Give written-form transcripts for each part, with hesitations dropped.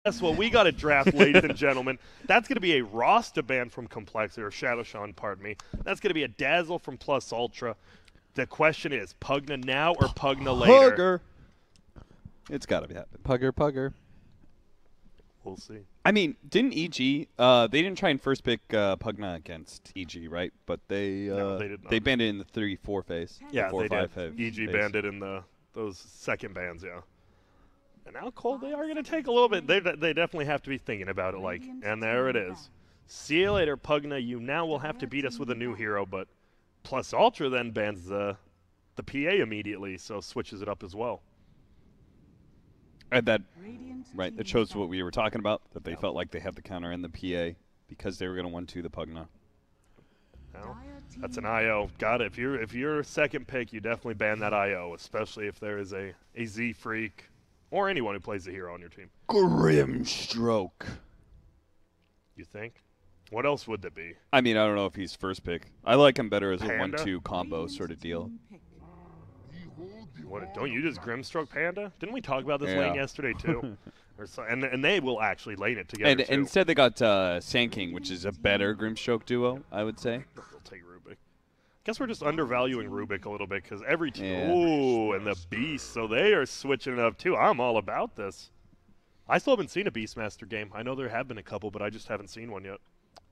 Guess what? We got a draft, ladies and gentlemen. That's going to be a Rasta ban from compLexity, or Shadow Sean, pardon me. That's going to be a Dazzle from Plus Ultra. The question is, Pugna now or Pugna later? Pugger. It's got to be happening. Pugger. We'll see. I mean, didn't EG, they didn't try and first pick Pugna against EG, right? But No, they did not. They banned it in the 3-4 phase. Yeah, the 4, they 5 did. phase. EG banned it in those second bans, yeah. And now Cole, they are going to take a little bit. They definitely have to be thinking about it, like, and there it is. See you later, Pugna. You now will have to beat us with a new hero, but Plus Ultra then bans the PA immediately, so switches it up as well. And that, right, that shows what we were talking about, that they felt like they had the counter in the PA because they were going to 1-2 the Pugna. Now, that's an IO. Got it. If you're second pick, you definitely ban that IO, especially if there is a Z Freak or anyone who plays the hero on your team. Grimstroke. You think? What else would that be? I mean, I don't know if he's first pick. I like him better as Panda? a 1-2 combo sort of deal. What, don't you just Grimstroke Panda? Didn't we talk about this Yeah. lane yesterday too? And they will actually lane it together And too. instead they got Sand King, which is a better Grimstroke duo, I would say. They'll take Rubik. Guess we're just undervaluing Rubik a little bit because every team. Yeah. Ooh, and the Beast. So they are switching it up too. I'm all about this. I still haven't seen a Beastmaster game. I know there have been a couple, but I just haven't seen one yet.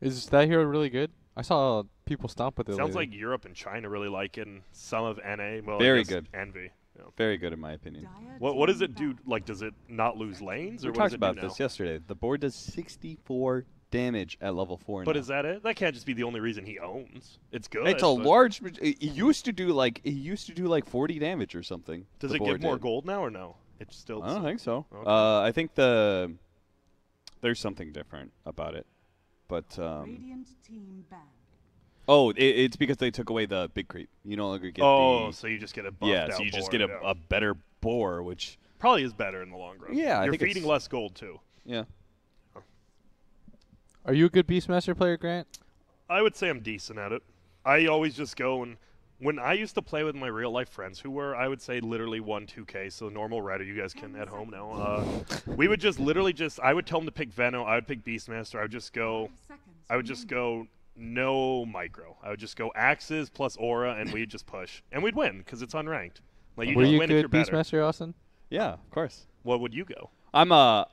Is that hero really good? I saw people stomp with it. Sounds lately. like Europe and China really like it, and some of NA. Well, Very I guess good. Envy. Yeah. Very good in my opinion. What does it do? Like, does it not lose lanes, or We what does talked it do about now? this yesterday. The board does 64 damage at level 4 But now. is that it? That can't just be the only reason he owns. It's good. It's a but large. It used to do like 40 damage or something. Does the it give board more did. gold now or no? It's still. I don't think so. Okay. I think there's something different about it, but it's because they took away the big creep. You no longer get so you just get a buffed yeah, out so you just board, get yeah. a better boar, which Probably is better in the long run. Yeah, I you're think feeding it's- less gold too. yeah. Are you a good Beastmaster player, Grant? I would say I'm decent at it. I always just go and when I used to play with my real life friends who were, I would say, literally 1-2K, so normal Redder, you guys can at home now. We would just literally I would tell them to pick Veno, I would pick Beastmaster, I would just go no micro. I would just go axes plus aura, and we'd just push. And we'd win, because it's unranked. Like, you Were just you win if you're good better. Beastmaster, Austin? Yeah, of course. What would you go? I'm a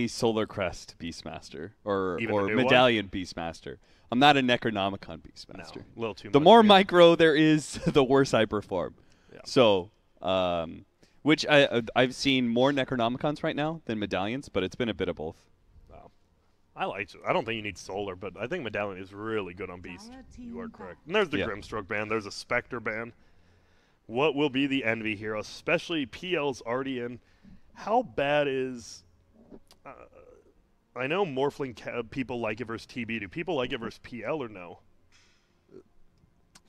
Solar Crest Beastmaster or Even the new Medallion Beastmaster. I'm not a Necronomicon Beastmaster. No, a little too The much. more yeah. micro there is, the worse I perform. Yeah. So, which I've seen more Necronomicons right now than Medallions, but it's been a bit of both. Wow. I don't think you need Solar, but I think Medallion is really good on Beast. You are correct. And there's the Yeah. Grimstroke ban. There's a Spectre ban. What will be the Envy hero, especially PL's already in? How bad is... I know Morphling people like it versus TB. Do people like it versus PL or no?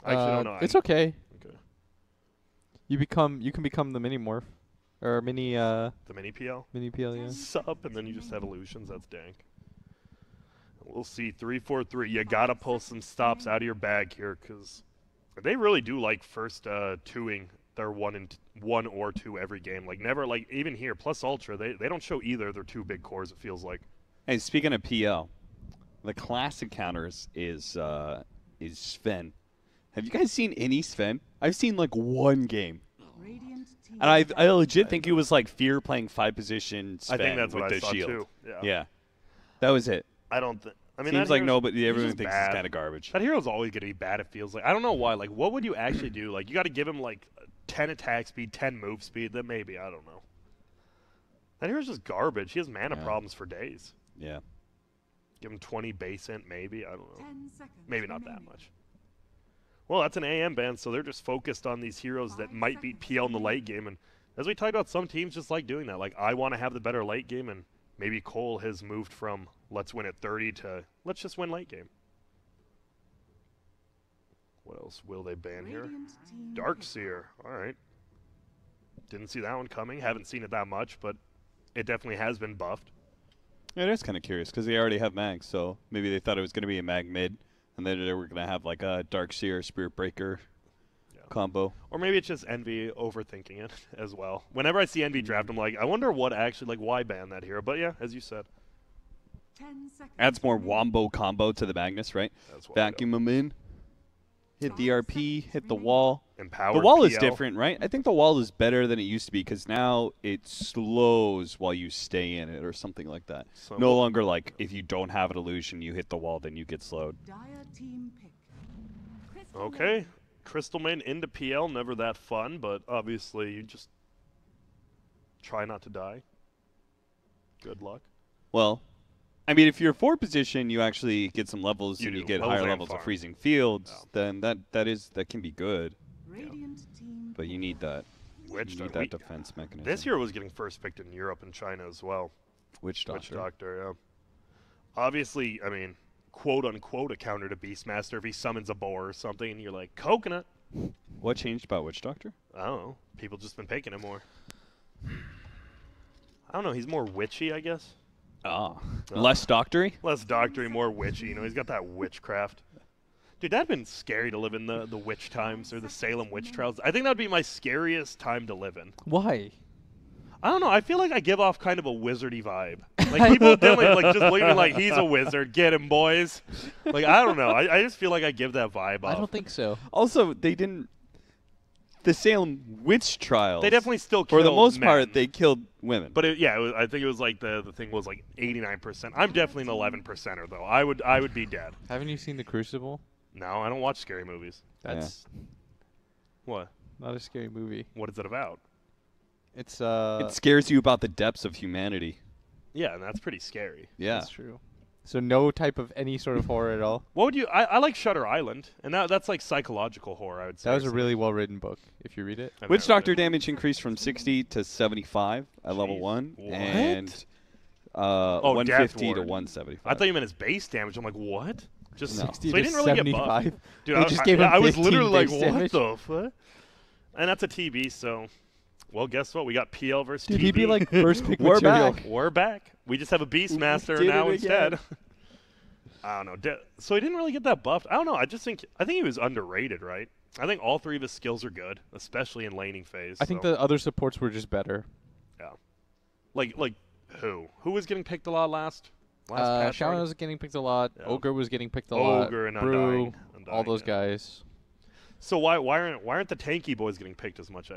I actually don't know. It's okay. Okay. You can become the mini morph, or mini The mini PL? mini PL. Yeah. Sup, and then you just have illusions. That's dank. We'll see. 3-4-3. You gotta pull some stops out of your bag here, because they really do like first twoing their one or two every game. Like never, like even here plus Ultra, they don't show either of their two big cores. It feels like. Hey, speaking of PL, the classic counters is Sven. Have you guys seen any Sven? I've seen like one game. And I legit think it was like Fear playing 5-position I Sven think that's with what I the saw shield. too. Yeah. Yeah. That was it. I don't think. I mean, Seems that like hero's- nobody, he's everyone just thinks bad. it's kind of garbage. That hero's always gonna be bad. It feels like. I don't know why. Like, what would you actually do? Like, you got to give him like 10 attack speed, 10 move speed. Then maybe I don't know. That hero's just garbage. He has mana Yeah. problems for days. Yeah. Give him 20 base int, maybe. I don't know. Maybe not that much. Well, that's an AM ban, so they're just focused on these heroes that might beat PL in the late game. And as we talked about, some teams just like doing that. Like, I want to have the better late game, and maybe Cole has moved from let's win at 30 to let's just win late game. What else will they ban here? Darkseer. All right. Didn't see that one coming. Haven't seen it that much, but it definitely has been buffed. It is kind of curious because they already have mags, so maybe they thought it was going to be a mag mid, and then they were going to have like a Darkseer, Spirit Breaker, combo. Or maybe it's just Envy overthinking it as well. Whenever I see Envy draft, I'm like, I wonder what actually, like, why ban that hero? But yeah, as you said. 10 seconds. Adds more wombo combo to the Magnus, right? That's what Vacuum him in. Hit the RP, hit the wall. Empowered The wall is PL. different, right? I think the wall is better than it used to be because now it slows while you stay in it or something like that. No longer like if you don't have an illusion, you hit the wall, then you get slowed. Dire team pick. Crystal Okay. Lane. Crystal Main into PL, never that fun, but obviously you just try not to die. Good luck. Well, I mean, if you're 4th position, you actually get some levels You and you do. get Levels higher and levels of farm. freezing fields, Yeah. then that can be good. Radiant team. But you need that. Witch You need Doctor. that defense mechanism. This hero was getting first picked in Europe and China as well. Witch Witch Doctor. Doctor, yeah. Obviously, I mean, quote unquote a counter to Beastmaster if he summons a boar or something and you're like, coconut. What changed about Witch Doctor? I don't know. People just been picking him more. I don't know. He's more witchy, I guess. Ah. Less doctory? Less doctory, more witchy. You know, he's got that witchcraft. Dude, that'd been scary to live in the witch times or the Salem witch trials. I think that'd be my scariest time to live in. Why? I don't know. I feel like I give off kind of a wizardy vibe. Like people definitely like just look at me like he's a wizard. Get him, boys. Like I don't know. I just feel like I give that vibe off. I don't think so. Also, they didn't. The Salem witch trials. They definitely still for killed the most men. part, they killed women. But yeah, I think it was like the thing was like 89%. I'm definitely an 11%er though. I would be dead. Haven't you seen The Crucible? No, I don't watch scary movies. That's What? not a scary movie. What is it about? It's it scares you about the depths of humanity. Yeah, and that's pretty scary. Yeah. That's true. So no type of any sort of horror at all. What would you? I like Shutter Island, and that's like psychological horror. I would say That was a really well written book. If you read it. I've Witch never read Doctor it. damage increased from 60 to 75 at level Jeez. 1, What? and Death 150 to Ward. 175. I thought you meant his base damage. I'm like, what? Just No. 60 so he to didn't really get buffed. 75. Dude, They just gave him I was 15 literally like, base what damage. the fuck? And that's a TB, so. Well, guess what? We got PL versus Dude, TB. he'd be like first pick We're material. back. We're back. We just have a Beastmaster did now it instead. again. I don't know. So he didn't really get that buffed. I don't know. I think he was underrated, right? I think all 3 of his skills are good, especially in laning phase. I think so. the other supports were just better. Yeah. Like who? Who was getting picked a lot last? Shaman patch already? was getting picked a lot. Yeah. Ogre was getting picked a lot. Ogre and Brew, Undying, all those yeah. guys. So why aren't the tanky boys getting picked as much?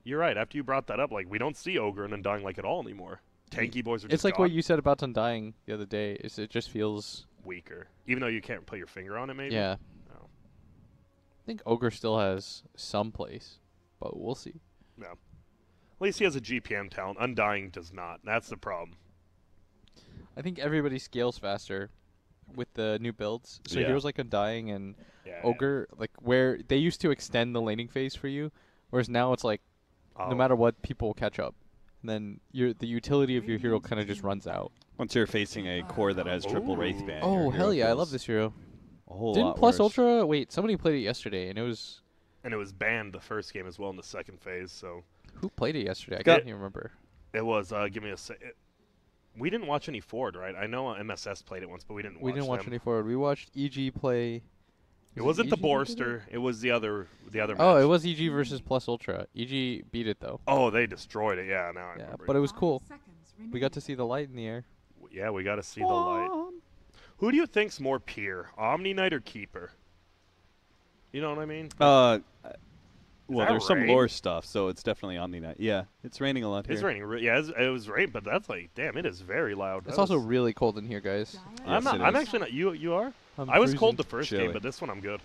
You're right. After you brought that up, like we don't see Ogre and Undying like at all anymore. Tanky boys are just It's like gone. what you said about Undying the other day. Is it just feels Weaker, even though you can't put your finger on it. Maybe. yeah. No. I think Ogre still has some place, but we'll see. No. At least he has a GPM talent. Undying does not. That's the problem. I think everybody scales faster with the new builds. So Yeah. heroes like Undying and Yeah. Ogre, like where they used to extend the laning phase for you, whereas now it's like Oh. no matter what, people will catch up. And then the utility of your hero kind of just runs out. Once you're facing a core that has triple Wraith Ooh. Band. Oh, your hell hero yeah. I feels love this hero. A whole Didn't lot Plus worse. Ultra... Wait, somebody played it yesterday, and it was... And it was banned the first game as well in the second phase. So Who played it yesterday? I Got- can't even remember. it was. Give me a sec. We didn't watch any Ford, right? I know MSS played it once, but we didn't. We didn't watch them. any forward. We watched EG play... It Was wasn't the EG that did it? Borster. It was the other. Match. Oh, it was EG versus Plus Ultra. EG beat it, though. Oh, they destroyed it. Yeah, now I Yeah, remember. but it was cool. 5 seconds We got to remaining. see the light in the air. Yeah, we got to see the light. Who do you think's more peer, Omni Knight or Keeper? You know what I mean? Well, that there's some rain? lore stuff, so it's definitely on the night. Yeah, it's raining a lot here. It's raining. Yeah, it was rain, but that's like, damn, it is very loud. It's That also was- really cold in here, guys. Dire I'm Yes, not. it I'm is. actually not. You are. I'm I was freezing. cold the first Chilly. game, but this one I'm good.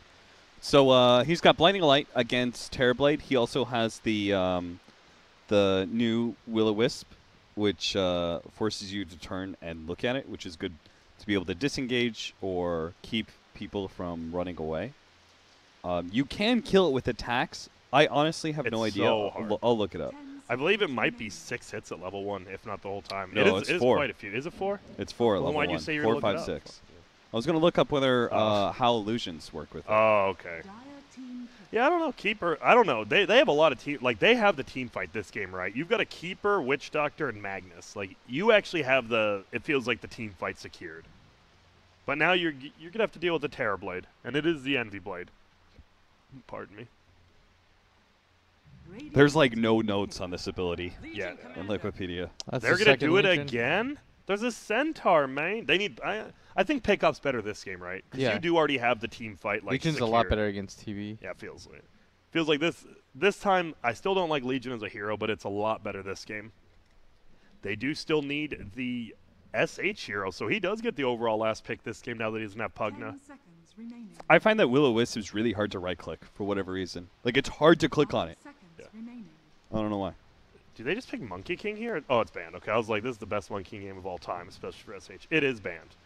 So he's got Blinding Light against Terrorblade. He also has the new Will-O-Wisp, which forces you to turn and look at it, which is good to be able to disengage or keep people from running away. You can kill it with attacks. I honestly have no It's idea. so hard. I'll look it up. 10 I believe it seconds might be remaining. 6 hits at level 1, if not the whole time. No, it is, it's it is 4. quite a few. Is it 4? It's 4 at Well, level why'd 1. you say you were 4, looking it 5, up? 6. I was going to look up whether Oh. how illusions work with it. Oh, okay. Dire team pick. Yeah, I don't know. Keeper. I don't know. They have a lot of team. Like they have the team fight this game, right? You've got a Keeper, Witch Doctor, and Magnus. Like you actually have the. It feels like the team fight secured. But now you're gonna have to deal with the Terrorblade, and it is the Envy Blade. Pardon me. There's like no notes on this ability Yeah. in Liquipedia. That's They're the gonna second do it Legion. again. There's a Centaur, man. They need. I think Pickup's better this game, right? Because Yeah. you do already have the team fight. Like Legion's a lot secured. better against TV. Yeah, it feels like this time. I still don't like Legion as a hero, but it's a lot better this game. They do still need the SH hero, so he does get the overall last pick this game now that he doesn't have 10 Pugna. seconds remaining. I find that Will-O-Wisp is really hard to right-click for whatever reason. Like, it's hard to click on 5 it. seconds remaining. I don't know why. Do they just pick Monkey King here? Oh, it's banned. Okay, I was like, this is the best Monkey King game of all time, especially for SH. It is banned.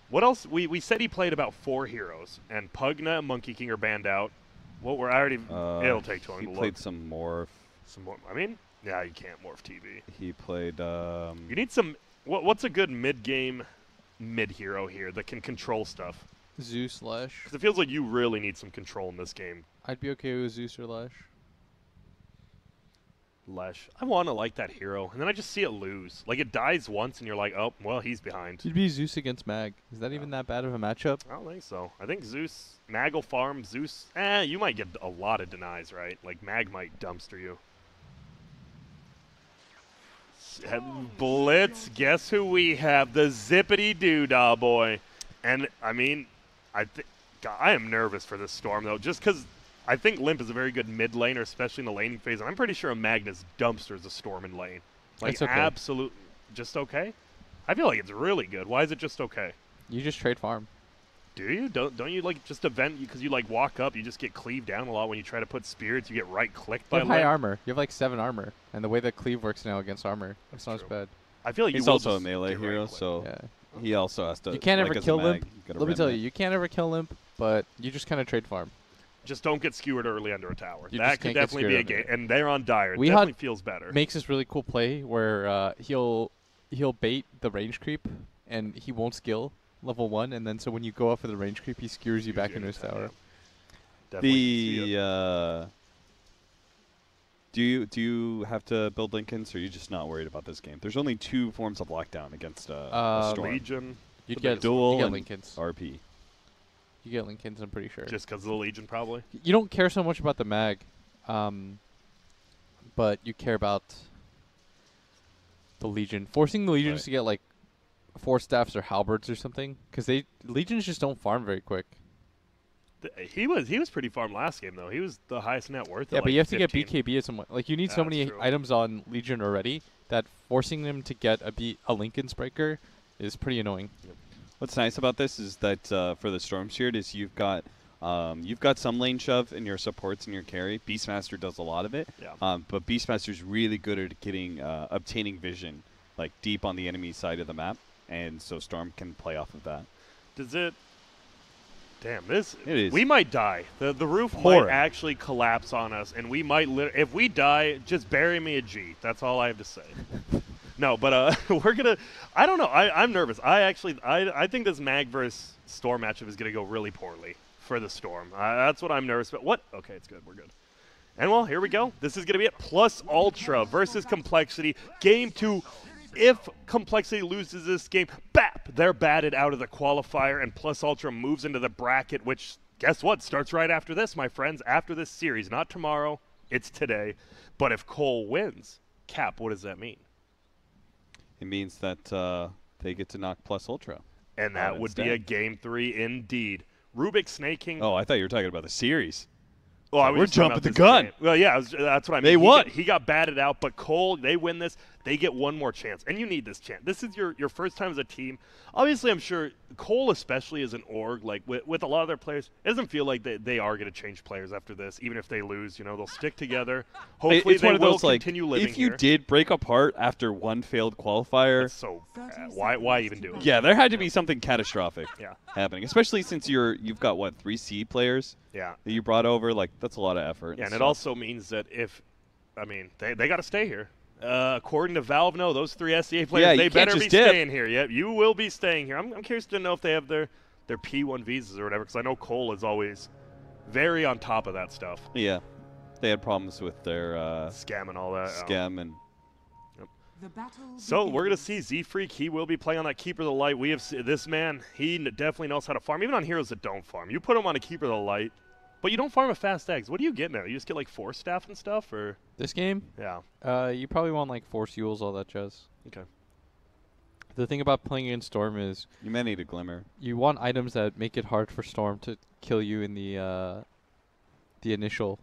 What else? We said he played about 4 heroes, and Pugna and Monkey King are banned out. What were I already? It'll take too long He to played look. some morph. Some more. I mean, yeah, you can't morph TV. He played. You need some. What's a good mid-game mid hero here that can control stuff? Zeus Lash. Because it feels like you really need some control in this game. I'd be okay with Zeus or Lash. Lesh. I want to like that hero, and then I just see it lose. Like it dies once, and you're like, oh, well, he's behind. It'd be Zeus against Mag. Is that even that bad of a matchup? I don't think so. I think Zeus, Mag will farm. Zeus, you might get a lot of denies, right? Like Mag might dumpster you. Blitz, guess who we have? The zippity doo-dah boy. And, I mean, I am nervous for this Storm, though, just because I think Limp is a very good mid laner, especially in the laning phase, and I'm pretty sure a Magnus dumpsters a Storm in lane. Like, It's okay. absolute, just okay? I feel like it's really good. Why is it just okay? You just trade farm. Do you? Don't you, like, just event, because you, like, walk up, you just get cleaved down a lot when you try to put spirits, you get right-clicked You by have high Limp. armor. You have like 7 armor. And the way that cleave works now against armor, it's not as true. bad. I feel like He's you will also a just melee get hero, right-clicked. so Yeah. he also has to. You can't like ever as a kill mag, Limp. you gotta Let me tell you, remnant. you can't ever kill Limp, but you just kind of trade farm. Just don't get skewered early under a tower. You That just could can't get definitely be a skewered game. And they're on Dire. It We definitely had- feels better. Makes this really cool play where he'll bait the range creep and he won't skill level 1, and then so when you go up for the range creep, he skewers you back into his tower. Definitely. Do you have to build Lincolns, or are you just not worried about this game? There's only 2 forms of lockdown against a Storm. Legion, You'd The get biggest Duel you get and Lincolns. RP. You get Lincolns, I'm pretty sure. just because of the Legion, probably. You don't care so much about the mag, but you care about the Legion. Forcing the Legions Right. to get like 4 staffs or halberds or something, because Legions just don't farm very quick. He was pretty farm last game though. He was the highest net worth. Yeah, at but like you have to 15. get BKB at some like you need so That's many true. items on Legion already that forcing them to get a Lincoln's breaker is pretty annoying. What's nice about this is that for the Storm Spirit is you've got some lane shove in your supports and your carry. Beastmaster does a lot of it. Yeah. But Beastmaster's really good at getting obtaining vision like deep on the enemy side of the map, and so Storm can play off of that. Does it? Damn, this. It is. We might die. The roof Horrid. might actually collapse on us, and we might. If we die, just bury me a G. That's all I have to say. No, but we're gonna. I don't know. I'm nervous. I think this Mag versus Storm matchup is gonna go really poorly for the Storm. That's what I'm nervous about. What? Okay, it's good. We're good. And well, here we go. This is gonna be it. Plus Ultra versus compLexity. Game 2. If compLexity loses this game, BAP! They're batted out of the qualifier, and Plus Ultra moves into the bracket, which, guess what, starts right after this, my friends, after this series. Not tomorrow, it's today. But if Cole wins, Cap, what does that mean? It means that they get to knock Plus Ultra. And that would be a Game 3 indeed. Rubik Snaking. Oh, I thought you were talking about the series. Well, I was We're just talking jumping about the this gun. game. Well, yeah, that's what I mean. They won. He got batted out, but Cole, they win this. They get one more chance, and you need this chance. This is your first time as a team. Obviously, I'm sure Cole, especially as an org, like with a lot of their players, it doesn't feel like they are going to change players after this. Even if they lose, they'll stick together. Hopefully, It's they one of will those, like, continue living if you here. did break apart after one failed qualifier, That's so bad. Why even do it? yeah, there had to be something catastrophic Yeah. happening, especially since you've got, what, 3 C players Yeah. that you brought over. Like, that's a lot of effort. Yeah, and it stuff. also means that they got to stay here. According to Valve, no, those 3 SEA players, Yeah, you they can't better just be dip. staying here. Yep, you will be staying here. I'm curious to know if they have their P1 visas or whatever, because I know Cole is always very on top of that stuff. Yeah, they had problems with their Scam and all that. scam and The battle So we're going to begins. see Z-Freak. He will be playing on that Keeper of the Light. We have this man. He definitely knows how to farm, even on heroes that don't farm. You put him on a Keeper of the Light, But you don't farm a fast eggs. What do you get now? You just get like force staff and stuff, or This game, yeah. you probably want like force fuels, all that jazz. Okay. The thing about playing in Storm is You may need a glimmer. you want items that make it hard for Storm to kill you in the initial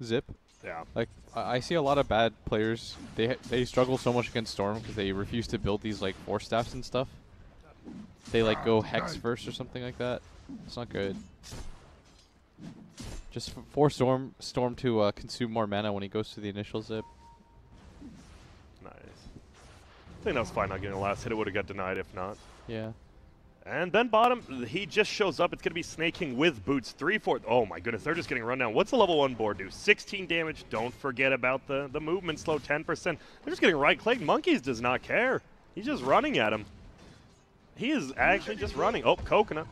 zip. Yeah. Like I see a lot of bad players. They struggle so much against Storm because they refuse to build these like force staffs and stuff. They like go hex first or something like that. It's not good. Just force Storm to consume more mana when he goes to the initial zip. Nice. I think that was fine not getting the last hit. It would have got denied if not. Yeah. And then bottom, he just shows up. It's going to be Snake King with boots. 3/4. Oh my goodness, they're just getting run down. What's the level 1 board do? 16 damage. Don't forget about the movement slow, 10%. They're just getting right-clicked. Monkeys does not care. He's just running at him. He is actually just running. Oh, coconut.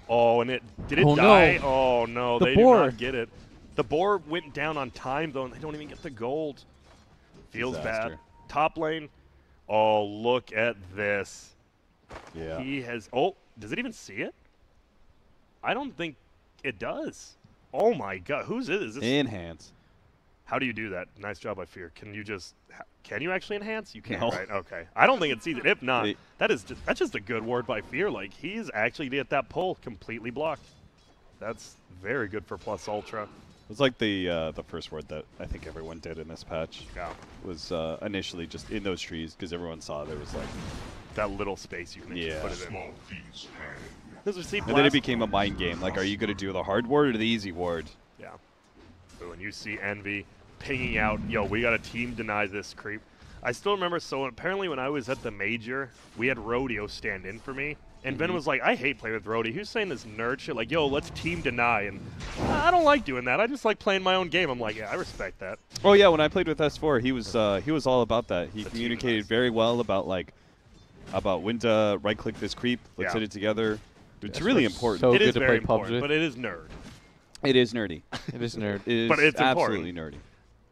Oh, and did it die? No. Oh no, The they boar. did not get it. The boar went down on time though, and they don't even get the gold. Feels Disaster. bad. Top lane. Oh, look at this. Yeah. He has. Oh, does it even see it? I don't think it does. Oh my God, whose is this? Enhance. How do you do that? Nice job, I fear. Can you just? Can you actually enhance? You can't, No. right? Okay. I don't think it sees it. If not, They- that's just a good ward by fear. Like he's actually get that pull completely blocked. That's very good for plus ultra. It was like the first word that I think everyone did in this patch. Yeah. Was initially just in those trees because everyone saw there was like. That little space you can Yeah. put it in. This was And then it became a mind game. Like, are you going to do the hard ward or the easy ward? Yeah. But when you see Envy pinging out, yo, we got a team deny this creep. I still remember, so apparently when I was at the major, we had Rodeo stand in for me. And Ben was like, I hate playing with Rodeo. He was saying this nerd shit like, yo, let's team deny. And I don't like doing that. I just like playing my own game. I'm like, yeah, I respect that. Oh yeah, when I played with S4, he was all about that. He The team communicated device. very well about when to right click this creep. Let's Yeah. hit it together. It's That's really what's important. so It good is to very play important, PUBG. but it is nerd. It is nerdy. It is nerd. It is But it's absolutely nerdy.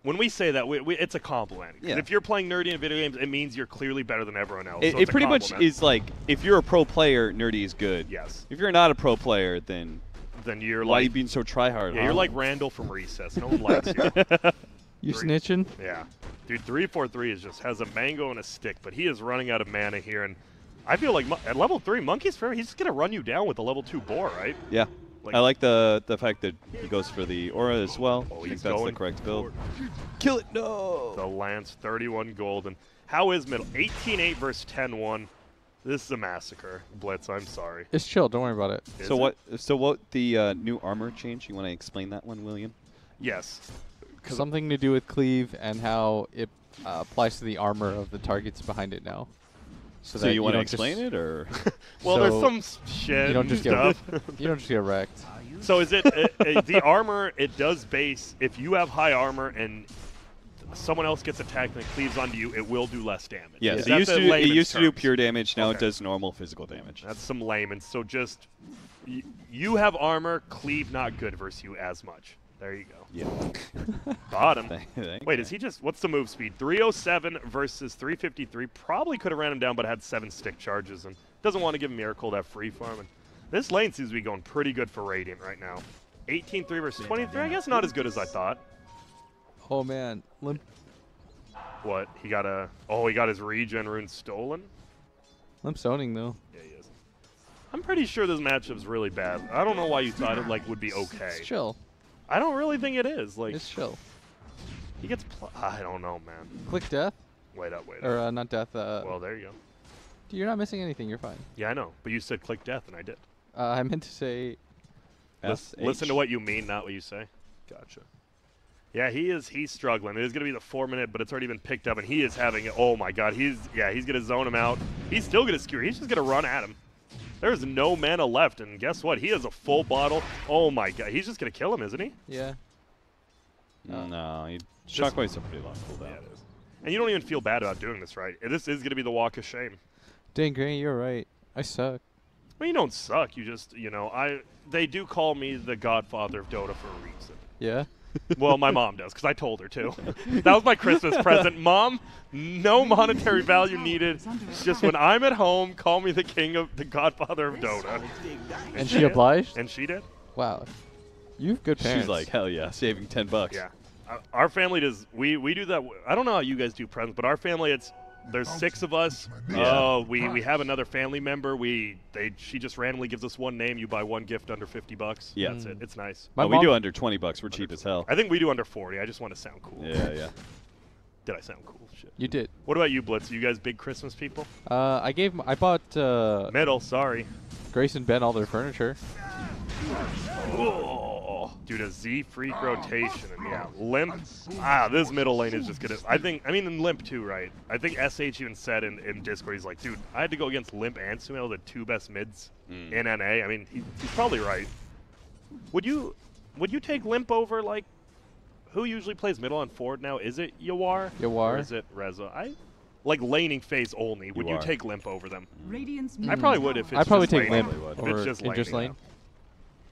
When we say that, it's a compliment. 'Cause Yeah. If you're playing nerdy in video games, it means you're clearly better than everyone else. It, so it it's a pretty much compliment. is like if you're a pro player, nerdy is good. Yes. If you're not a pro player, then Then you're why are you like, being so tryhard? yeah, you're like Randall from Recess. No one likes you. You Three. snitching? Yeah. Dude, 3/4/3 is just has a mango and a stick, but he is running out of mana here. And I feel like at level 3, Monkey's fair. He's just going to run you down with a level 2 boar, right? Yeah. Like- I like the fact that he goes for the aura as well. Oh, I think he's that's the going correct build. for Kill it! No! the Lance, 31 gold. And how is middle? 18-8 versus 10-1. This is a massacre. Blitz, I'm sorry. It's chill. Don't worry about it. Is So it? what the new armor change? You want to explain that one, William? Yes. Something to do with cleave and how it applies to the armor of the targets behind it now. So that you want to don't just- explain it, or Well, there's So some shit You don't and just stuff. get you don't just get wrecked. So is it the armor? It does base if you have high armor and someone else gets attacked and it cleaves onto you, it will do less damage. yes, Is it that used the to do, it layman's used to do terms? pure damage. Now it Okay. does normal physical damage. That's some layman. So just you have armor, cleave not good versus you as much. There you go. Yeah. Bottom. Thank Wait, you. is he just? What's the move speed? 307 versus 353. Probably could have ran him down, but had 7 stick charges and doesn't want to give him Miracle that free farm. And this lane seems to be going pretty good for Radiant right now. 18-3 versus 23. I guess not as good as I thought. Oh man, limp. What? He got a? Oh, he got his regen rune stolen. Limp zoning though. Yeah, he is. I'm pretty sure this matchup's really bad. I don't know why you thought it like would be okay. It's chill. I don't really think it is. Like It's chill. he gets. I don't know, man. Click death Wait up, wait up. or not death. Well, there you go. Dude, you're not missing anything. You're fine. Yeah, I know. But you said click death, and I did. I meant to say Listen to what you mean, not what you say. Gotcha. Yeah, he's struggling. It is going to be the 4-minute, but it's already been picked up, and he is having it. Oh my God, he's going to zone him out. He's still going to skewer. He's just going to run at him. There's no mana left, and guess what? He has a full bottle. Oh my God, he's just going to kill him, isn't he? yeah. No, Shockwave's a pretty long cooldown. Yeah, it is. And you don't even feel bad about doing this, right? This is going to be the walk of shame. Dang, Granny, you're right. I suck. Well, you don't suck. You just, they do call me the godfather of Dota for a reason. Yeah. Well, my mom does, because I told her to. That was my Christmas present. Mom, no monetary value needed. Just when I'm at home, call me the godfather of Dota. And she obliged? And she did. Wow. You have good parents. She's like, hell yeah, saving $10. Yeah. Our family does. We do that. I don't know how you guys do presents, but our family, there's 6 of us. Yeah. We have another family member. She just randomly gives us one name. You buy one gift under $50. Yeah. That's it. It's nice. My We mom- do under $20. We're cheap as hell. I think we do under 40. I just want to sound cool. Yeah. Did I sound cool? Shit. You did. What about you, Blitz? You guys big Christmas people? I bought Middle, sorry. Grace and Ben all their furniture. Oh, dude, a Z freak rotation, and yeah, limp. This middle lane is just gonna. I mean, limp too, right? I think SH even said in Discord, he's like, dude, I had to go against limp and Sumail, the 2 best mids in NA. I mean, he's probably right. Would you take limp over like? Who usually plays middle on forward now? Is it Yawar? Or is it Reza? Like laning phase only. Would you take limp over them? Radiant's I probably would if it's I'd probably just take laning. Limp If it's over just in just laning, lane.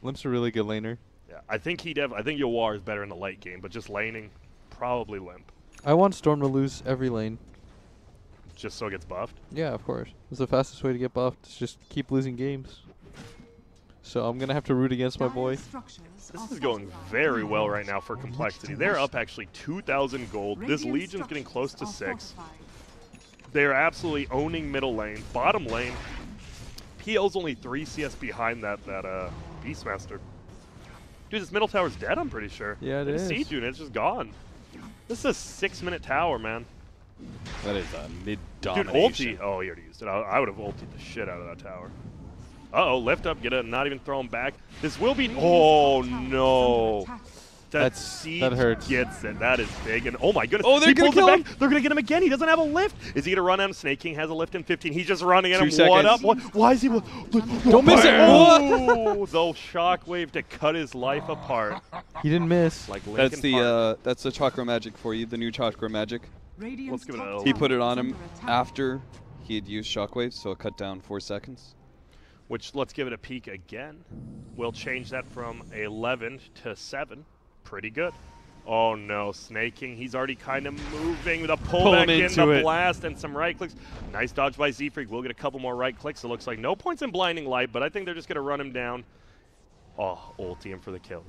Limp's a really good laner. Yeah, I think I think Yawar is better in the late game, but just laning, probably limp. I want Storm to lose every lane. Just so it gets buffed. Yeah, of course. It's the fastest way to get buffed. Is just keep losing games. So I'm gonna have to root against my boy. This is going very well right now for compLexity. They're up actually 2,000 gold. This Legion's getting close to 6. They're absolutely owning middle lane. Bottom lane, PL's only 3 CS behind that Beastmaster. Dude, this middle tower's dead, I'm pretty sure. Yeah, it is. Siege unit, it's just gone. This is a 6-minute tower, man. That is a Dude, mid-domination. ulti. Oh, he already used it. I would have ultied the shit out of that tower. Uh-oh, lift up, get it, not even throw him back. This will be... Oh, no. That hurts. gets it. That is big. And oh, my goodness. Oh, they're He gonna pulls it kill back. him. They're going to get him again. He doesn't have a lift. Is he going to run at him? Snake King has a lift in 15. He's just running at 2 him. seconds. What up? Why is he... Don't miss it. Oh, the shockwave to cut his life apart. He didn't miss. Like Linkin Park. That's the chakra magic for you, the new chakra magic. Let's give it a... He put it on him after he had used shockwaves, so it cut down 4 seconds. Which, let's give it a peek again. We'll change that from 11 to 7. Pretty good. Oh no, Snake King, he's already kind of moving with a pullback in the blast and some right clicks. Nice dodge by Z-Freak. We'll get a couple more right clicks. It looks like no points in Blinding Light, but I think they're just going to run him down. Oh, ulti him for the kill.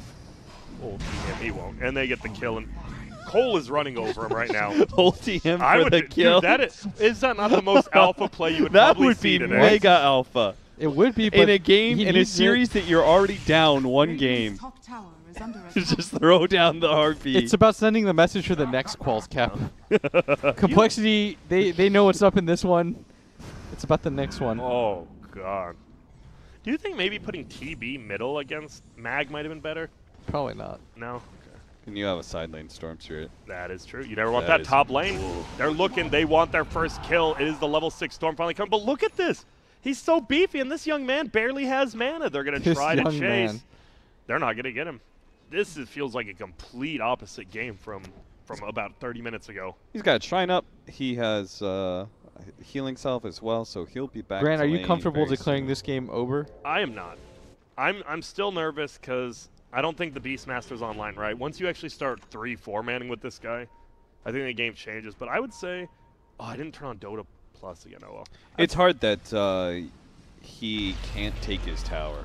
Ulti him, he won't. And they get the kill, and Cole is running over him right now. Ulti him for the kill. Dude, is that not the most alpha play you would probably see today? That would be mega alpha. It would be, but in a game, in a needs series that you're already down 1 game. Just throw down the heartbeat. It's about sending the message for the next Quals cap. compLexity, they know what's up in this one. It's about the next one. Oh, God. Do you think maybe putting TB middle against Mag might have been better? Probably not. No? Okay. And you have a side lane Storm Spirit. That is true. You never want that top lane. They're looking. They want their first kill. It is the level 6 Storm finally coming. But look at this. He's so beefy, and this young man barely has mana. They're going to try to chase. Man. They're not going to get him. This feels like a complete opposite game from about 30 minutes ago. He's got a Shrine up. He has healing self as well, so he'll be back. Grant, to are you lane comfortable very declaring soon. this game over? I am not. I'm still nervous because I don't think the Beastmaster's online, right? Once you actually start 3-4 manning with this guy, I think the game changes. But I would say, oh, I didn't turn on Dota Plus again. Oh well. It's hard that he can't take his tower.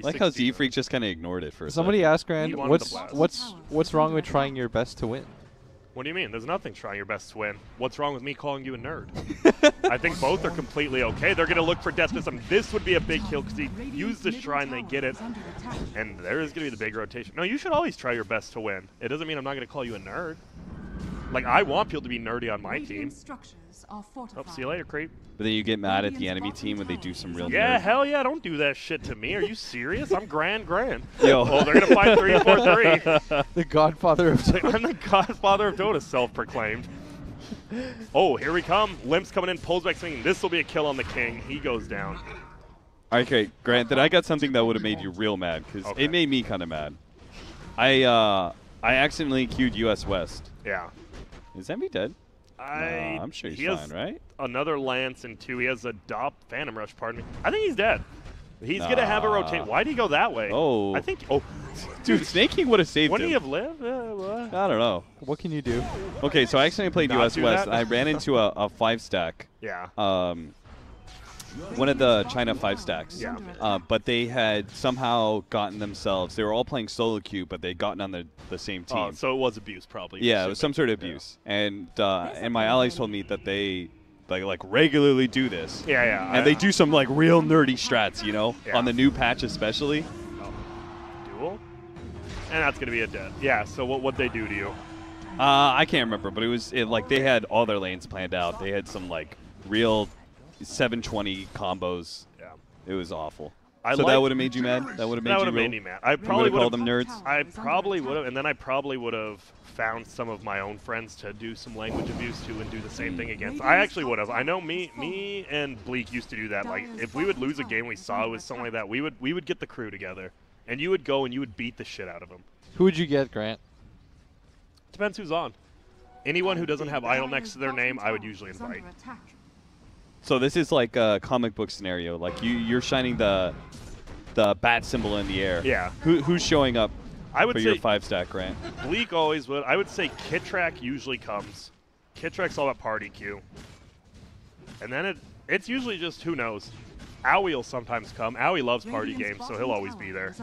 Like how Z-Freak just kind of ignored it for a Somebody second. asked Grant, what's wrong with trying your best to win? What do you mean? There's nothing trying your best to win. What's wrong with me calling you a nerd? I think both are completely okay. They're going to look for Deathnism. This would be a big kill because he used the Shrine, they get it. And there is going to be the big rotation. No, you should always try your best to win. It doesn't mean I'm not going to call you a nerd. Like, I want people to be nerdy on my team. Oh, see you later, creep. But then you get mad at the enemy team when they do some real Yeah, nerd. hell yeah, don't do that shit to me. Are you serious? I'm grand. Yo. Oh, they're going to fight 3-4-3. The godfather of Dota. I'm the godfather of Dota, self-proclaimed. Oh, here we come. Limp's coming in, pulls back swinging. This will be a kill on the king. He goes down. Okay, Grant, then I got something that would have made you real mad, because it made me kind of mad. I accidentally queued US West. Yeah. Is Emmy dead? I'm sure he's fine, right? Another Lance and 2. He has a Dop Phantom Rush, pardon me. I think he's dead. He's going to have a rotate. Why did he go that way? Oh. I think, oh. Dude, Snake King would have saved him. Wouldn't he have lived? What? I don't know. What can you do? Okay, so I accidentally played Not US do West, that? and I ran into a 5-stack. Yeah. one of the China 5 stacks. Yeah. But they had somehow gotten themselves. They were all playing solo queue, but they'd gotten on the same team. Oh, so it was abuse, probably. Yeah, it was some sort of abuse. And my allies told me that they like regularly do this. Yeah, yeah. And they do some like real nerdy strats, you know, Yeah. on the new patch especially. Oh. Duel? And that's gonna be a dead. Yeah. So what they do to you? I can't remember, but like they had all their lanes planned out. They had some like real 720 combos. Yeah. It was awful. I So like- that would have made you mad? That would have made That you would have real? made me mad. I You probably would've would called have. them nerds? I probably would have, and then I probably would have found some of my own friends to do some language abuse to and do the same thing against. I actually would have. I know me and Bleak used to do that. Like if we would lose a game we saw it was something like that, we would get the crew together, and you would go and you would beat the shit out of them. Who would you get, Grant? Depends who's on. Anyone who doesn't have idol next to their name, I would usually invite. So this is like a comic book scenario. Like you're shining the bat symbol in the air. Yeah. Who's showing up I would for say your 5-stack, Grant? Bleak always would. I would say Kitrak usually comes. Kitrak's all about party queue. And then it's usually just who knows. Owie will sometimes come. Owie loves party games, so he'll always be there.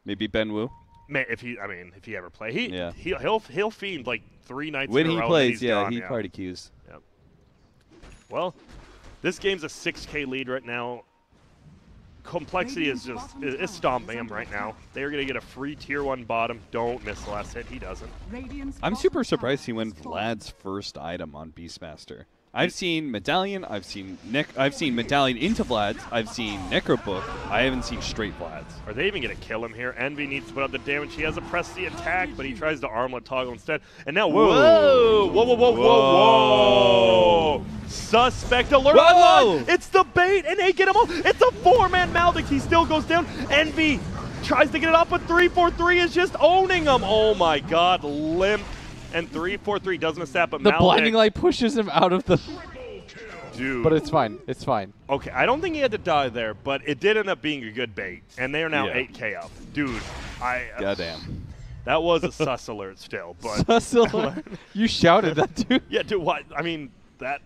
Maybe Ben Wu? If he ever play, Yeah. he'll fiend like 3 nights When in a he row. plays, and he's yeah, gone, he party queues. Yep. Well, this game's a 6K lead right now. compLexity is stomping him right now. They're going to get a free tier 1 bottom. Don't miss the last hit. He doesn't. I'm super surprised he went Vlad's first item on Beastmaster. I've seen Medallion, I've seen Medallion into Vlad's, I've seen Necrobook, I haven't seen straight Vlad's. Are they even going to kill him here? Envy needs to put up the damage. He has to press the attack, but he tries to armlet toggle instead. And now, whoa! Whoa! Suspect alert! Whoa! It's the bait, and they get him off. It's a 4-man Maldic. He still goes down. Envy tries to get it up, but 343 is just owning him. Oh my God, limp. And 343 doesn't sap, but The Maldic, blinding light pushes him out of the. dude. But it's fine. It's fine. Okay, I don't think he had to die there, but it did end up being a good bait, and they are now Yeah. 8K up. Dude, Goddamn. that was a sus alert still, but You shouted that, dude. yeah, dude, what? I mean, that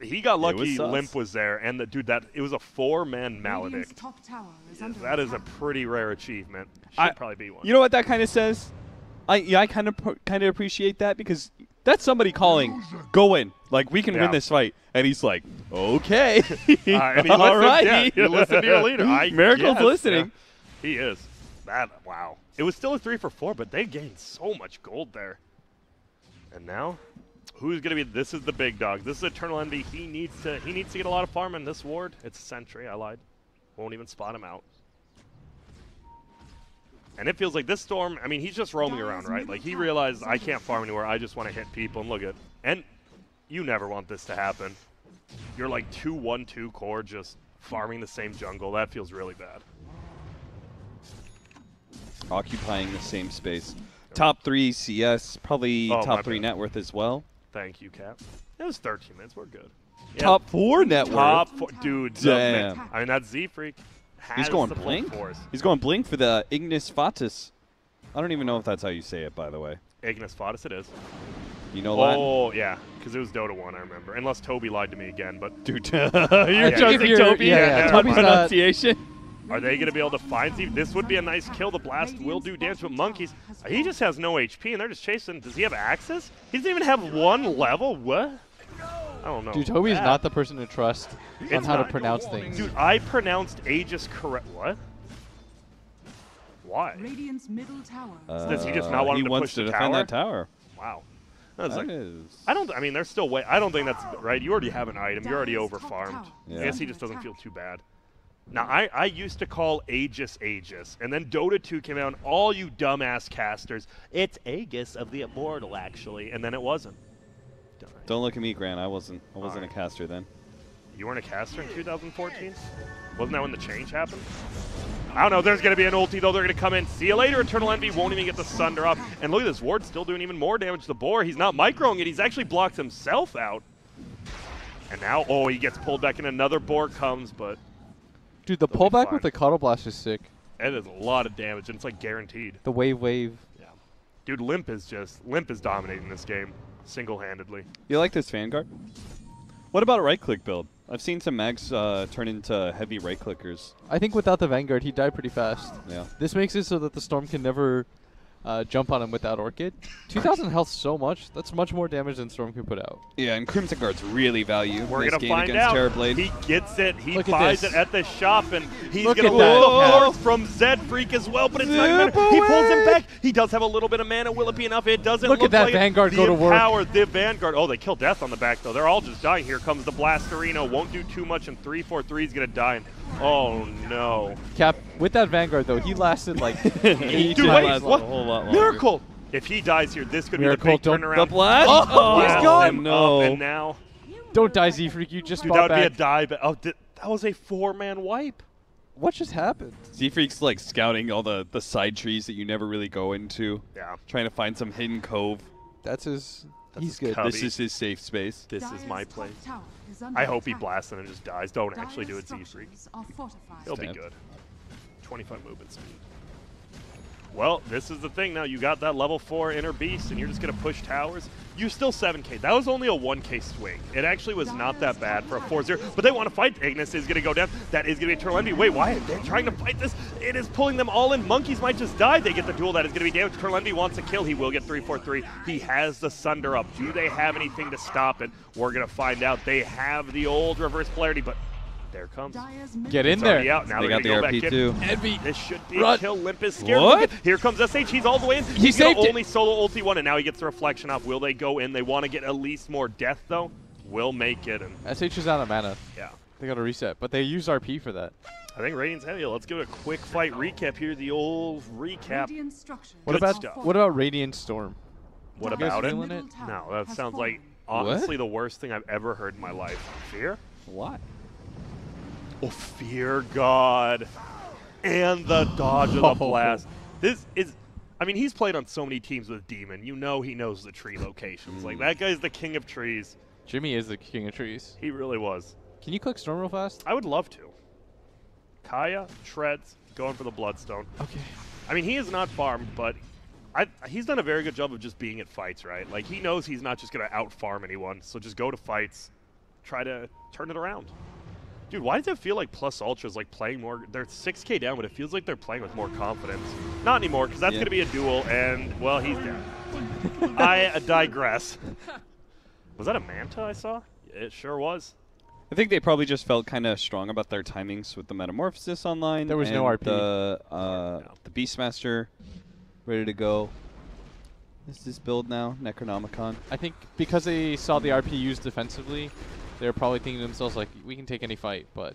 he got lucky. sus. Limp was there, and it was a 4-man Maledict. That is a pretty rare achievement. Should probably be one. You know what that kind of says? I kind of appreciate that because that's somebody calling, go in, like we can win this fight, and he's like, okay, And he listened, all right, yeah, you listen to your leader. Miracle's guess, listening. yeah. He is. Wow. It was still a 3 for 4, but they gained so much gold there. And now, who's gonna be? This is the big dog. This is Eternal Envy. He needs to get a lot of farm in this ward. It's a sentry. I lied. Won't even spot him out. And it feels like this Storm, I mean, he's just roaming around, right? Like, he realized, I can't farm anywhere, I just want to hit people, and look at, and you never want this to happen. You're like 2-1-2 core just farming the same jungle. That feels really bad. Occupying the same space. Top 3 CS, probably Oh, my top 3 bad. net worth as well. Thank you, Cap. It was 13 minutes, we're good. Yeah, Top 4 net worth. top 4, dude. Damn. I mean, that Z-Freak He's has going the full blink. force. He's going blink for the Ignis Fatus. I don't even know if that's how you say it, by the way. Ignis Fatus it is. You know Latin? Oh, yeah, because it was Dota 1, I remember. Unless Toby lied to me again, but Dude, you're Yeah. trusting You're- Toby yeah, on Toby's not- pronunciation? are they going to be able to find Z? This would be a nice kill. The blast will do damage, but Monkeys, he just has no HP, and they're just chasing. Does he have access? He doesn't even have 1 level? What? I don't know. Dude, Toby's Bad. not the person to trust on It's how to not. pronounce things. Dude, I pronounced Aegis correct. What? Why? Radiant's middle tower. Does he just not want he him to wants push to the defend tower? that tower. Wow. That was That like, is- I mean, there's still way. I don't think that's right. You already have an item. You're already over farmed. Yeah. I guess he just doesn't feel too bad. Now, I used to call Aegis, and then Dota 2 came out, and all you dumbass casters, it's Aegis of the Immortal, actually, and then it wasn't. Don't look at me, Grant. I wasn't Alright. a caster then. You weren't a caster in 2014? Wasn't that when the change happened? I don't know. There's going to be an ulti, though. They're going to come in. See you later. Eternal Envy won't even get the Sunder off. And look at this ward still doing even more damage to the boar. He's not microing it. He's actually blocked himself out. And now, oh, he gets pulled back, and another boar comes, but Dude, the They'll be pullback fine. with the Cuddle Blast is sick. it is a lot of damage, and it's like guaranteed. The wave. Yeah. Dude, Limp is dominating this game single-handedly. You like this Vanguard? What about a right-click build? I've seen some mags turn into heavy right clickers. I think without the Vanguard, he'd die pretty fast. Yeah. This makes it so that the Storm can never jump on him without Orchid. 2,000 health so much. That's much more damage than Storm can put out. Yeah, and Crimson Guards really value We're this going to game find against out. Terrorblade. He gets it. He Look at buys this. it at the shop, and he's Look going to at that. look Yeah. forward from Zed Freak as well, but it's not going to He pulls him back. He does have a little bit of mana. Will it be enough? It doesn't Look look at that like Vanguard it. go to work. The Vanguard. Oh, they kill Death on the back, though. They're all just dying. Here comes the Blastarino. Won't do too much, and 3-4-3 is going to die. Oh, no. Cap, with that Vanguard, though, he lasted like 8 Dude, wait, times. what? A whole lot longer. Miracle! If he dies here, this could Miracle, be the don't- big turnaround. The blast? Oh, he's Blasts gone. him No. up, and now, Don't die, Z-Freak. You just dude, fought that would be a back. die. But that was a 4-man wipe. What just happened? Z-Freak's like scouting all the side trees that you never really go into. Yeah. Trying to find some hidden cove. That's his. That's He's his good. cubby. This is his safe space. This is my place. Tower is under I hope he attack. blasts and just dies. Don't actually do it, Dire's Z-Freak. structures are fortified. He'll be Stab. good. 25 movement speed. Well, this is the thing now. You got that level 4 inner beast, and you're just going to push towers. You're still 7k. That was only a 1k swing. It actually was not that bad for a 4-0, but they want to fight. Ignis is going to go down. That is going to be Eternal Envy. Wait, why are they trying to fight this? It is pulling them all in. Monkeys might just die. They get the duel. That is going to be damaged. Eternal Envy wants a kill. He will get 3-4-3. He has the Sunder up. Do they have anything to stop it? We're going to find out. They have the old reverse polarity, but there comes. Dire's Get in It's already there. out. Now They they're got the gonna go back RP in. too. Envy. This should be Run. a kill. Limp is scared. What? Look at- Here comes SH. He's all the way in. He He's gonna saved it. only solo ulti one, and now he gets the reflection off. Will they go in? They want to get at least more death, though. Will make it, and SH is out of mana. yeah. They got to reset, but they use RP for that. I think Radiant's heavy. Let's give it a quick fight recap here. The old recap. Radiant structures What Good about stuff. what about Radiant Storm? What You guys about it? feeling it? No, that sounds like honestly the worst thing I've ever heard in my life. Fear? What? Oh, fear God. And the dodge of the blast. This is, I mean, he's played on so many teams with Demon. You know he knows the tree locations. Like, that guy's the king of trees. Jimmy is the king of trees. He really was. Can you click Storm real fast? I would love to. Kaya, Treads, going for the Bloodstone. Okay. I mean, he is not farmed, but he's done a very good job of just being at fights, right? Like, he knows he's not just going to out-farm anyone, so just go to fights, try to turn it around. Dude, why does it feel like Plus Ultra is like playing more? They're 6k down, but it feels like they're playing with more confidence. Not anymore, because that's Yeah. going to be a duel, and, well, he's dead. I digress. Was that a Manta I saw? It sure was. I think they probably just felt kind of strong about their timings with the Metamorphosis online. There was no and RP. The Beastmaster ready to go. This is this build now, Necronomicon. I think because they saw the RP used defensively, they're probably thinking to themselves like, we can take any fight, but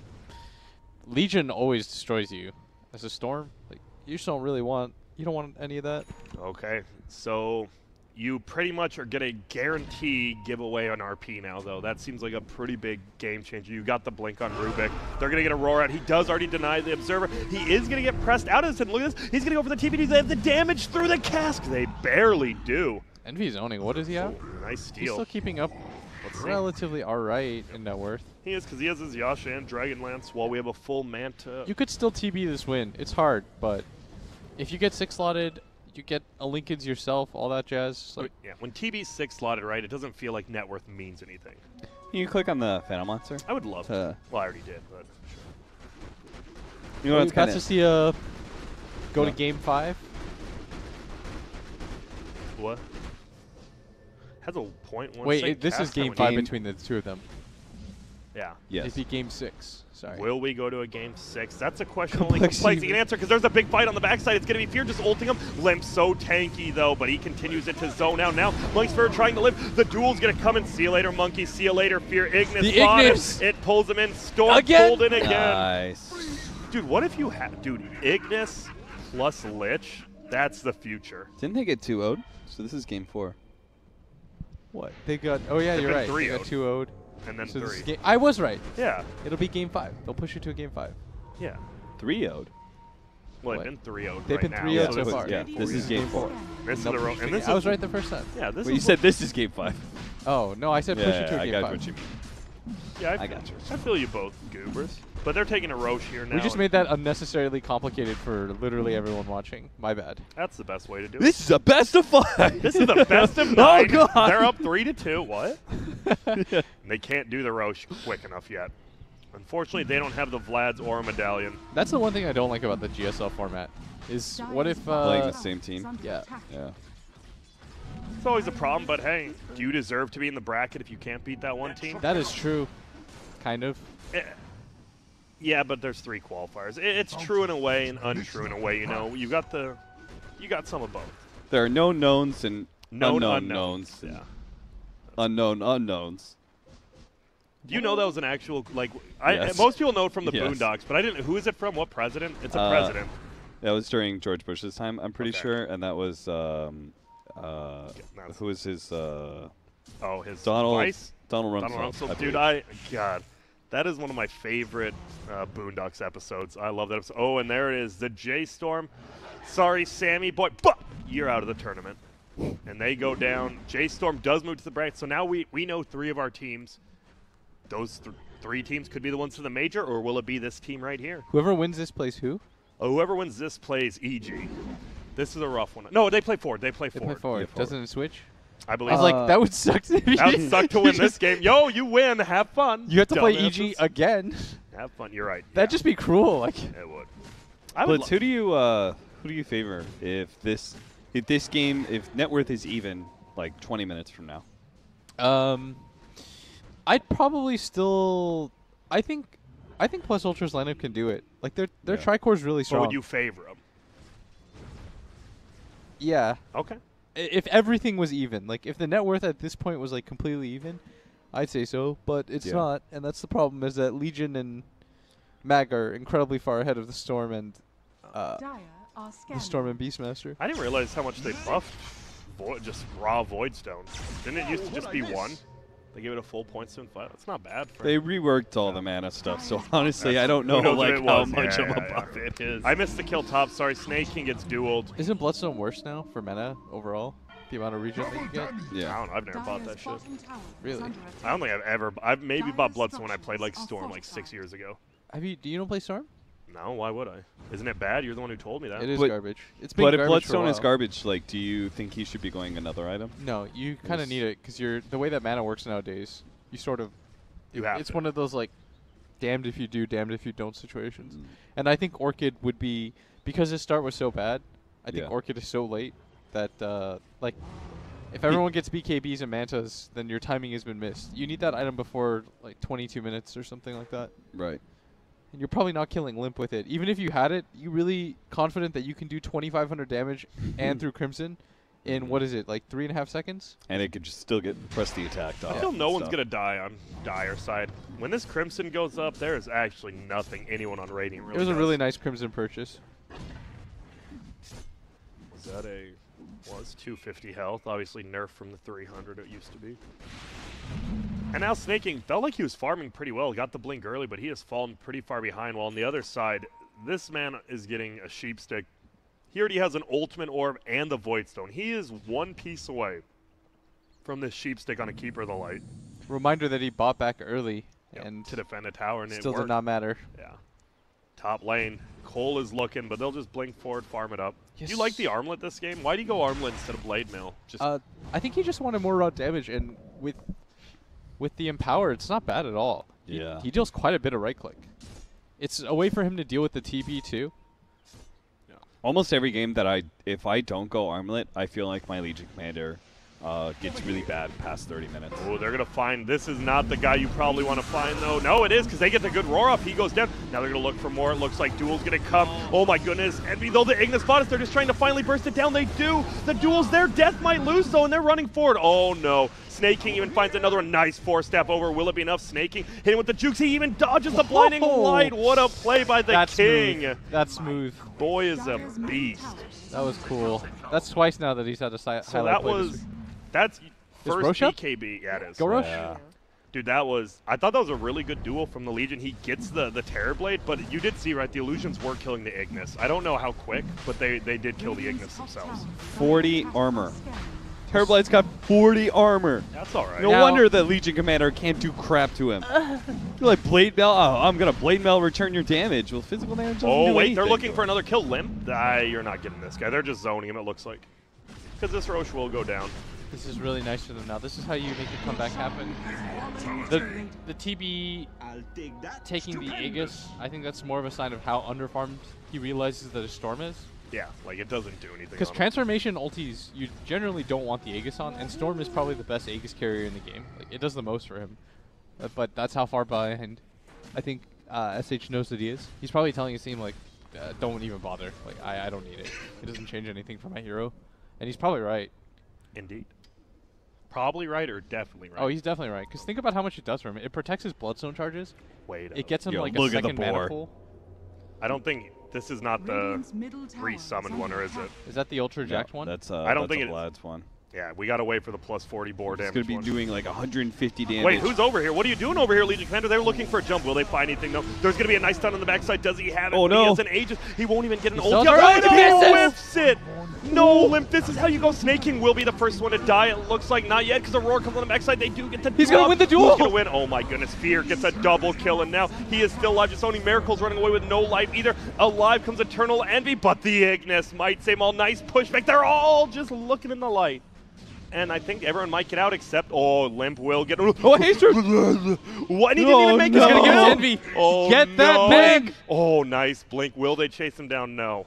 Legion always destroys you. As a Storm, like you just don't really want, you don't want any of that. Okay, so you pretty much are going to guarantee giveaway on RP now, though. That seems like a pretty big game changer. You got the blink on Rubik. They're going to get a roar out. He does already deny the Observer. He is going to get pressed out of this, and look at this. He's going to go for the TPD. They have the damage through the cask. They barely do. Envy's owning. What does he have? Oh, nice He's steal. still keeping up Let's see. relatively alright in net worth. He is, because he has his Yasha and Dragonlance while we have a full Manta. You could still TB this win. It's hard, but if you get 6-slotted, you get a linkage yourself, all that jazz. Like, Yeah, when TB's 6 slotted, right, it doesn't feel like net worth means anything. Can you click on the Phantom Monster? I would love to. To- Well, I already did, but sure. You know we what's got kind to of see go to Yeah. game 5. What? Has a 0.1 Wait, this is cast time game when 5 you- between the two of them. Yeah. yes. It'd be game 6. Sorry. Will we go to a game 6? That's a question only Complexity. Complexity can answer, because there's a big fight on the backside. It's going to be Fear just ulting him. Limp so tanky, though, but he continues into zone out now. Monk's Fear trying to live. The duel's going to come in. See you later, Monkey. See you later, Fear. Ignis. The spotted. Ignis! It pulls him in. Storm Again? pulled in again. Nice. Dude, what if you had... Dude, Ignis plus Lich, that's the future. Didn't they get 2-0'd? So this is game 4. What? They got. Oh yeah, They've you're been right. They got 3-0'd. 2-0'd. And then So this is 3. game. I was right. Yeah. It'll be game 5. They'll push you to a game 5. Yeah. 3-0'd. Well, What? they've been 3-0'd They've right been now. 3-0'd so so this far. is Yeah, game this 4. is game 4. This is Nope. the ro- and this I is was right the first time. Yeah, this Well, you is said this is game 5. Oh no, I said push you to a I game got 5. what you mean. Yeah, I got you. I feel you both, goobers. But they're taking a Roche here now. We just made that unnecessarily complicated for literally everyone watching. My bad. That's the best way to do it. This is a best of 5. This is the best of 9. Oh, God. They're up 3-2. What? And they can't do the Roche quick enough yet. Unfortunately, they don't have the Vlads or a Medallion. That's the one thing I don't like about the GSL format. Is what if Playing the same team? yeah. Yeah. It's always a problem, but hey, do you deserve to be in the bracket if you can't beat that one team? That is true. Kind of. Yeah, but there's 3 qualifiers. It's true in a way and untrue in a way. You know, you got some of both. There are known knowns and Known unknown unknowns. knowns. and Yeah. Unknown unknowns. Do you know that was an actual like? Yes. Most people know it from the Yes. Boondocks, but I didn't. Who is it from? What president? It's a Uh, president. That was during George Bush's time, I'm pretty Okay. sure, and that was that's- who was his Oh, his Donald vice? Donald Donald Rumsfeld. Rumsfeld. Dude, God, that is one of my favorite Boondocks episodes. I love that episode. Oh, and there it is, the J Storm. Sorry, Sammy boy, but you're out of the tournament. And they go down. J Storm does move to the bracket, so now we know 3 of our teams. Those 3 teams could be the ones to the major, or will it be this team right here? Whoever wins this plays who? Whoever wins this plays EG. This is a rough one. No, they play forward. They play They forward. play forward. Yeah, forward. Doesn't it switch? I I believe. was like, that would suck. To that would suck to win this game. Yo, you win. Have fun. You have to play dumbasses. EG again. Have fun. You're right. That'd just be cruel. Like, It would. I would Blitz, who do you favor if this game, if net worth is even like 20 minutes from now? I'd probably still. I think Plus Ultra's lineup can do it. Like their Yeah. tricore's really So strong. would you favor them? Yeah. Okay. If everything was even, like if the net worth at this point was like completely even, I'd say so. But it's Yeah. not, and that's the problem. Is that Legion and Mag are incredibly far ahead of the Storm and Dire are the scanning. Storm and Beastmaster. I didn't realize how much they buffed just raw Void Stone. Didn't it used to just be 1? They gave it a full point stone fight. That's not bad. For They reworked all the mana stuff, so honestly, I don't Who know knows what like it how was. much Yeah, of a yeah, buff yeah. it is. I missed the kill top. Sorry, Snake King gets dueled. Isn't Bloodstone worse now for mana overall? The amount of regen that you get. I Yeah. don't know. I've never bought that Dire's shit. bottom tower is Really? under I don't think I've maybe Dire's bought Bloodstone when I played like structures Storm are like 6 fortified. years ago. Do you don't play Storm? No, why would I? Isn't it bad? You're the one who told me that. It is But- garbage. It's been But if garbage Bloodstone for a is while. garbage, like, do you think he should be going another item? No, you kind of need it because the way that mana works nowadays. You sort of. You have It's to. one of those like, damned if you do, damned if you don't situations. Mm. And I think Orchid would be because his start was so bad. I think Yeah. Orchid is so late that like, if everyone gets BKBs and Mantas, then your timing has been missed. You need that item before like 22 minutes or something like that. Right. And you're probably not killing Limp with it. Even if you had it, you really confident that you can do 2,500 damage and through Crimson in what is it, like 3.5 seconds? And it could just still press the attack dot. I feel no and one's stuff. gonna die on Dire side. When this Crimson goes up, there is actually nothing anyone on Radiant really It was a does. really nice Crimson purchase. Was that was 250 health? Obviously nerfed from the 300 it used to be. And now Snaking felt like he was farming pretty well. Got the blink early, but he has fallen pretty far behind. While on the other side, this man is getting a sheep stick. He already has an ultimate orb and the void stone. He is one piece away from this sheep stick on a Keeper of the Light. Reminder that he bought back early Yep, and to defend a tower, and still it did worked. not matter. Yeah. Top lane. Cole is looking, but they'll just blink forward, farm it up. Yes. Do you like the armlet this game? Why do you go armlet instead of blade mail? Just I think he just wanted more raw damage, and with the Empower, it's not bad at all. Yeah. He deals quite a bit of right click. It's a way for him to deal with the TP too. Almost every game that if I don't go armlet, I feel like my Legion commander gets really bad past 30 minutes. oh, they're going to find, this is not the guy you probably want to find, though. No, it is, because they get the good roar up. He goes down. Now they're going to look for more. It looks like Duel's going to come. Oh, my goodness. And though the Ignis spot us, they're just trying to finally burst it down. They do. The Duel's there. Death might lose, though, and they're running forward. Oh, no. Snake King even finds another one. Nice four-step over. Will it be enough? Snake King hitting with the jukes. He even dodges the blinding Whoa. light. What a play by the That's King. smooth. That's smooth. Boy is a Dire's middle beast. tower That was cool. That's twice now that he's had a So highlight that play this was, week. that's Is first Roche up? BKB. Yeah, it is. Go Roche. Yeah. Dude, that was, I thought that was a really good duel from the Legion. He gets the Terror Blade, but you did see, right, the Illusions were killing the Ignis. I don't know how quick, but they did kill the Ignis themselves. 40 armor. Terrorblide's got 40 armor. That's all right. No wonder the Legion Commander can't do crap to him. You're like, Blade Mail? Oh, I'm going to Blade Mail return your damage. Well, physical damage doesn't do wait, anything. they're looking for another kill. Limp? You're not getting this guy. They're just zoning him, it looks like. Because this Roche will go down. This is really nice for them now. This is how you make a comeback happen. The TB taking the Aegis, I think that's more of a sign of how underfarmed he realizes that a Storm is. Yeah, like it doesn't do anything. Because transformation ultis, you generally don't want the Aegis on, and Storm is probably the best Aegis carrier in the game. Like, it does the most for him. But that's how far behind I think SH knows that he is. He's probably telling his team, like, don't even bother. Like, I don't need it. It doesn't change anything for my hero. And he's probably right. Indeed. Probably right or definitely right? Oh, he's definitely right. Because think about how much it does for him. It protects his Bloodstone charges. Wait. It gets him like look a at the second mana boar. pool. I don't think this is not the re-summoned one, or is it? Is that the Ultra Jacked one? That's I don't think it's Vlad's one. Yeah, we gotta wait for the plus 40 boar It's damage. going to be doing like 150 damage. Wait, who's over here? What are you doing over here, Legion Commander? They're looking for a jump. Will they find anything? No. There's going to be a nice stun on the backside. Does he have it? Oh, He no. has an Aegis. He won't even get an He ult. still Oh, has it. he Misses. whiffs it. No, Limp. This is how you go. Snake King will be the first one to die. It looks like not yet because Aurora comes on the backside. They do get the He's going to win the duel. Who's going to win? Oh, my goodness. Fear gets a double kill, and now he is still alive. Just only Miracle's running away with no life either. Alive comes Eternal Envy, but the Ignis might save them all. Nice pushback. They're all just looking in the light. And I think everyone might get out except, Limp will get. Oh, Haster! What? He didn't even make He's it. going to give it to Envy. Oh, Get that no. bag! Oh, nice blink. Will they chase him down? No.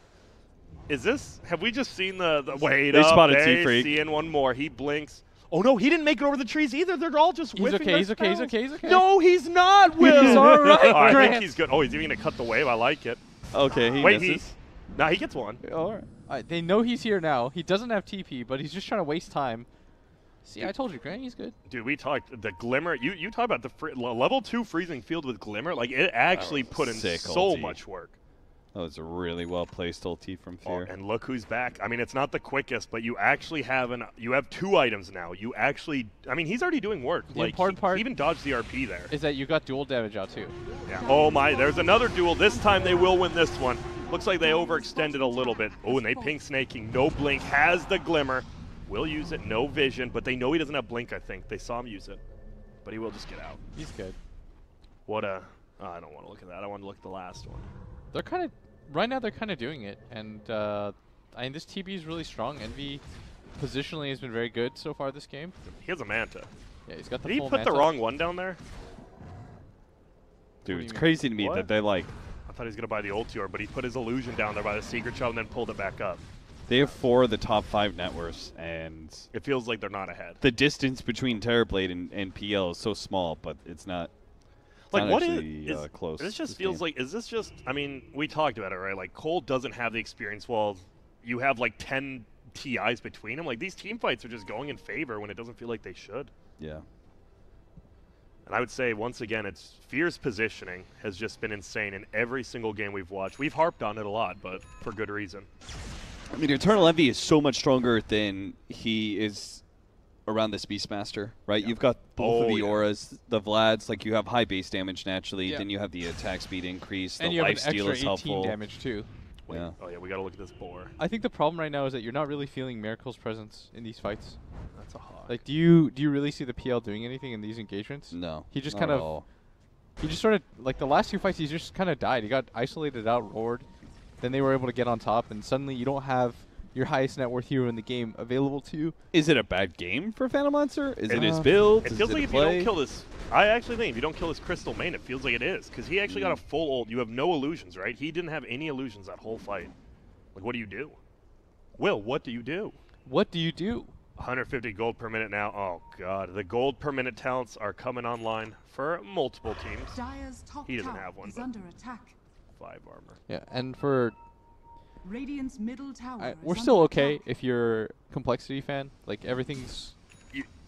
Is this? Have we just seen the wait They up, spotted they T-Freak. seeing one more. He blinks. Oh, no, he didn't make it over the trees either. They're all just He's whiffing okay, their he's okay, he's spells. okay, he's okay. No, he's not, Will. He's all right, I Grant. think he's good. Oh, he's even going to cut the wave. I like it. Okay, he Wait, misses. Nah, he gets one. All right. They know he's here now. He doesn't have TP, but he's just trying to waste time. See, I told you, Grant, he's good. Dude, we talked the Glimmer. You talk about the level 2 freezing field with Glimmer. Like, it actually put in sick so ulti. much work. That was a really well placed ulti from Oh, Fear. and look who's back. I mean, it's not the quickest, but you actually have you have 2 items now. You actually, I mean, he's already doing work. The like, important part he even dodged the RP there. is that you got dual damage out too. Yeah. Oh my, there's another duel. This time they will win this one. Looks like they overextended a little bit. Oh, and they ping Snaking. No blink. Has the Glimmer. Will use it. No vision, but they know he doesn't have blink. I think they saw him use it, but he will just get out. He's good. What a. Oh, I don't want to look at that. I want to look at the last one. They're kind of right now. They're kind of doing it, and I mean this TB is really strong. Envy positionally has been very good so far this game. He has a Manta. Yeah, he's got the Did he full put Manta. the wrong one down there? Dude, do it's you mean? crazy to me What? that they like I thought he was gonna buy the Ultior, but he put his illusion down there by the Secret Shell and then pulled it back up. they have 4 of the top 5 net worths, and It feels like they're not ahead. the distance between Terrorblade and PL is so small, but it's not. Like, not what actually, is close? This just this feels game. like, is this just, I mean, we talked about it, right? Like, Cole doesn't have the experience while you have, like, 10 TIs between them. Like, these team fights are just going in favor when it doesn't feel like they should. Yeah. And I would say, once again, it's Fear's positioning has just been insane in every single game we've watched. We've harped on it a lot, but for good reason. I mean, Eternal Envy is so much stronger than he is around this Beastmaster, right? Yeah. You've got both of Oh, the yeah. auras, the Vlads, like you have high base damage naturally, Yeah. then you have the attack speed increase, the And you have an lifesteal extra is 18 helpful. damage too. Wait, Yeah. Oh, yeah, we got to look at this boar. I think the problem right now is that you're not really feeling Miracle's presence in these fights. That's a hawk. Like, do you really see the PL doing anything in these engagements? No. He just not kind at of- all. He just sort of, like the last 2 fights, he just kind of died. He got isolated out, roared. Then they were able to get on top, and suddenly you don't have your highest net worth hero in the game available to you. Is it a bad game for Phantom Monster? Is it his Uh, build? It Is feels it like a if you don't play? kill this, I actually think if you don't kill this Crystal main, it feels like it is. Because he actually got a full ult. You have no illusions, right? He didn't have any illusions that whole fight. Like, what do you do? Will, what do you do? What do you do? 150 gold per minute now. Oh, God. The gold per minute talents are coming online for multiple teams. Dire's top He doesn't tower have one, is but- under attack. 5 armor. Yeah, and for Radiant's middle tower is we're still under okay attack. if you're a complexity fan. Like everything's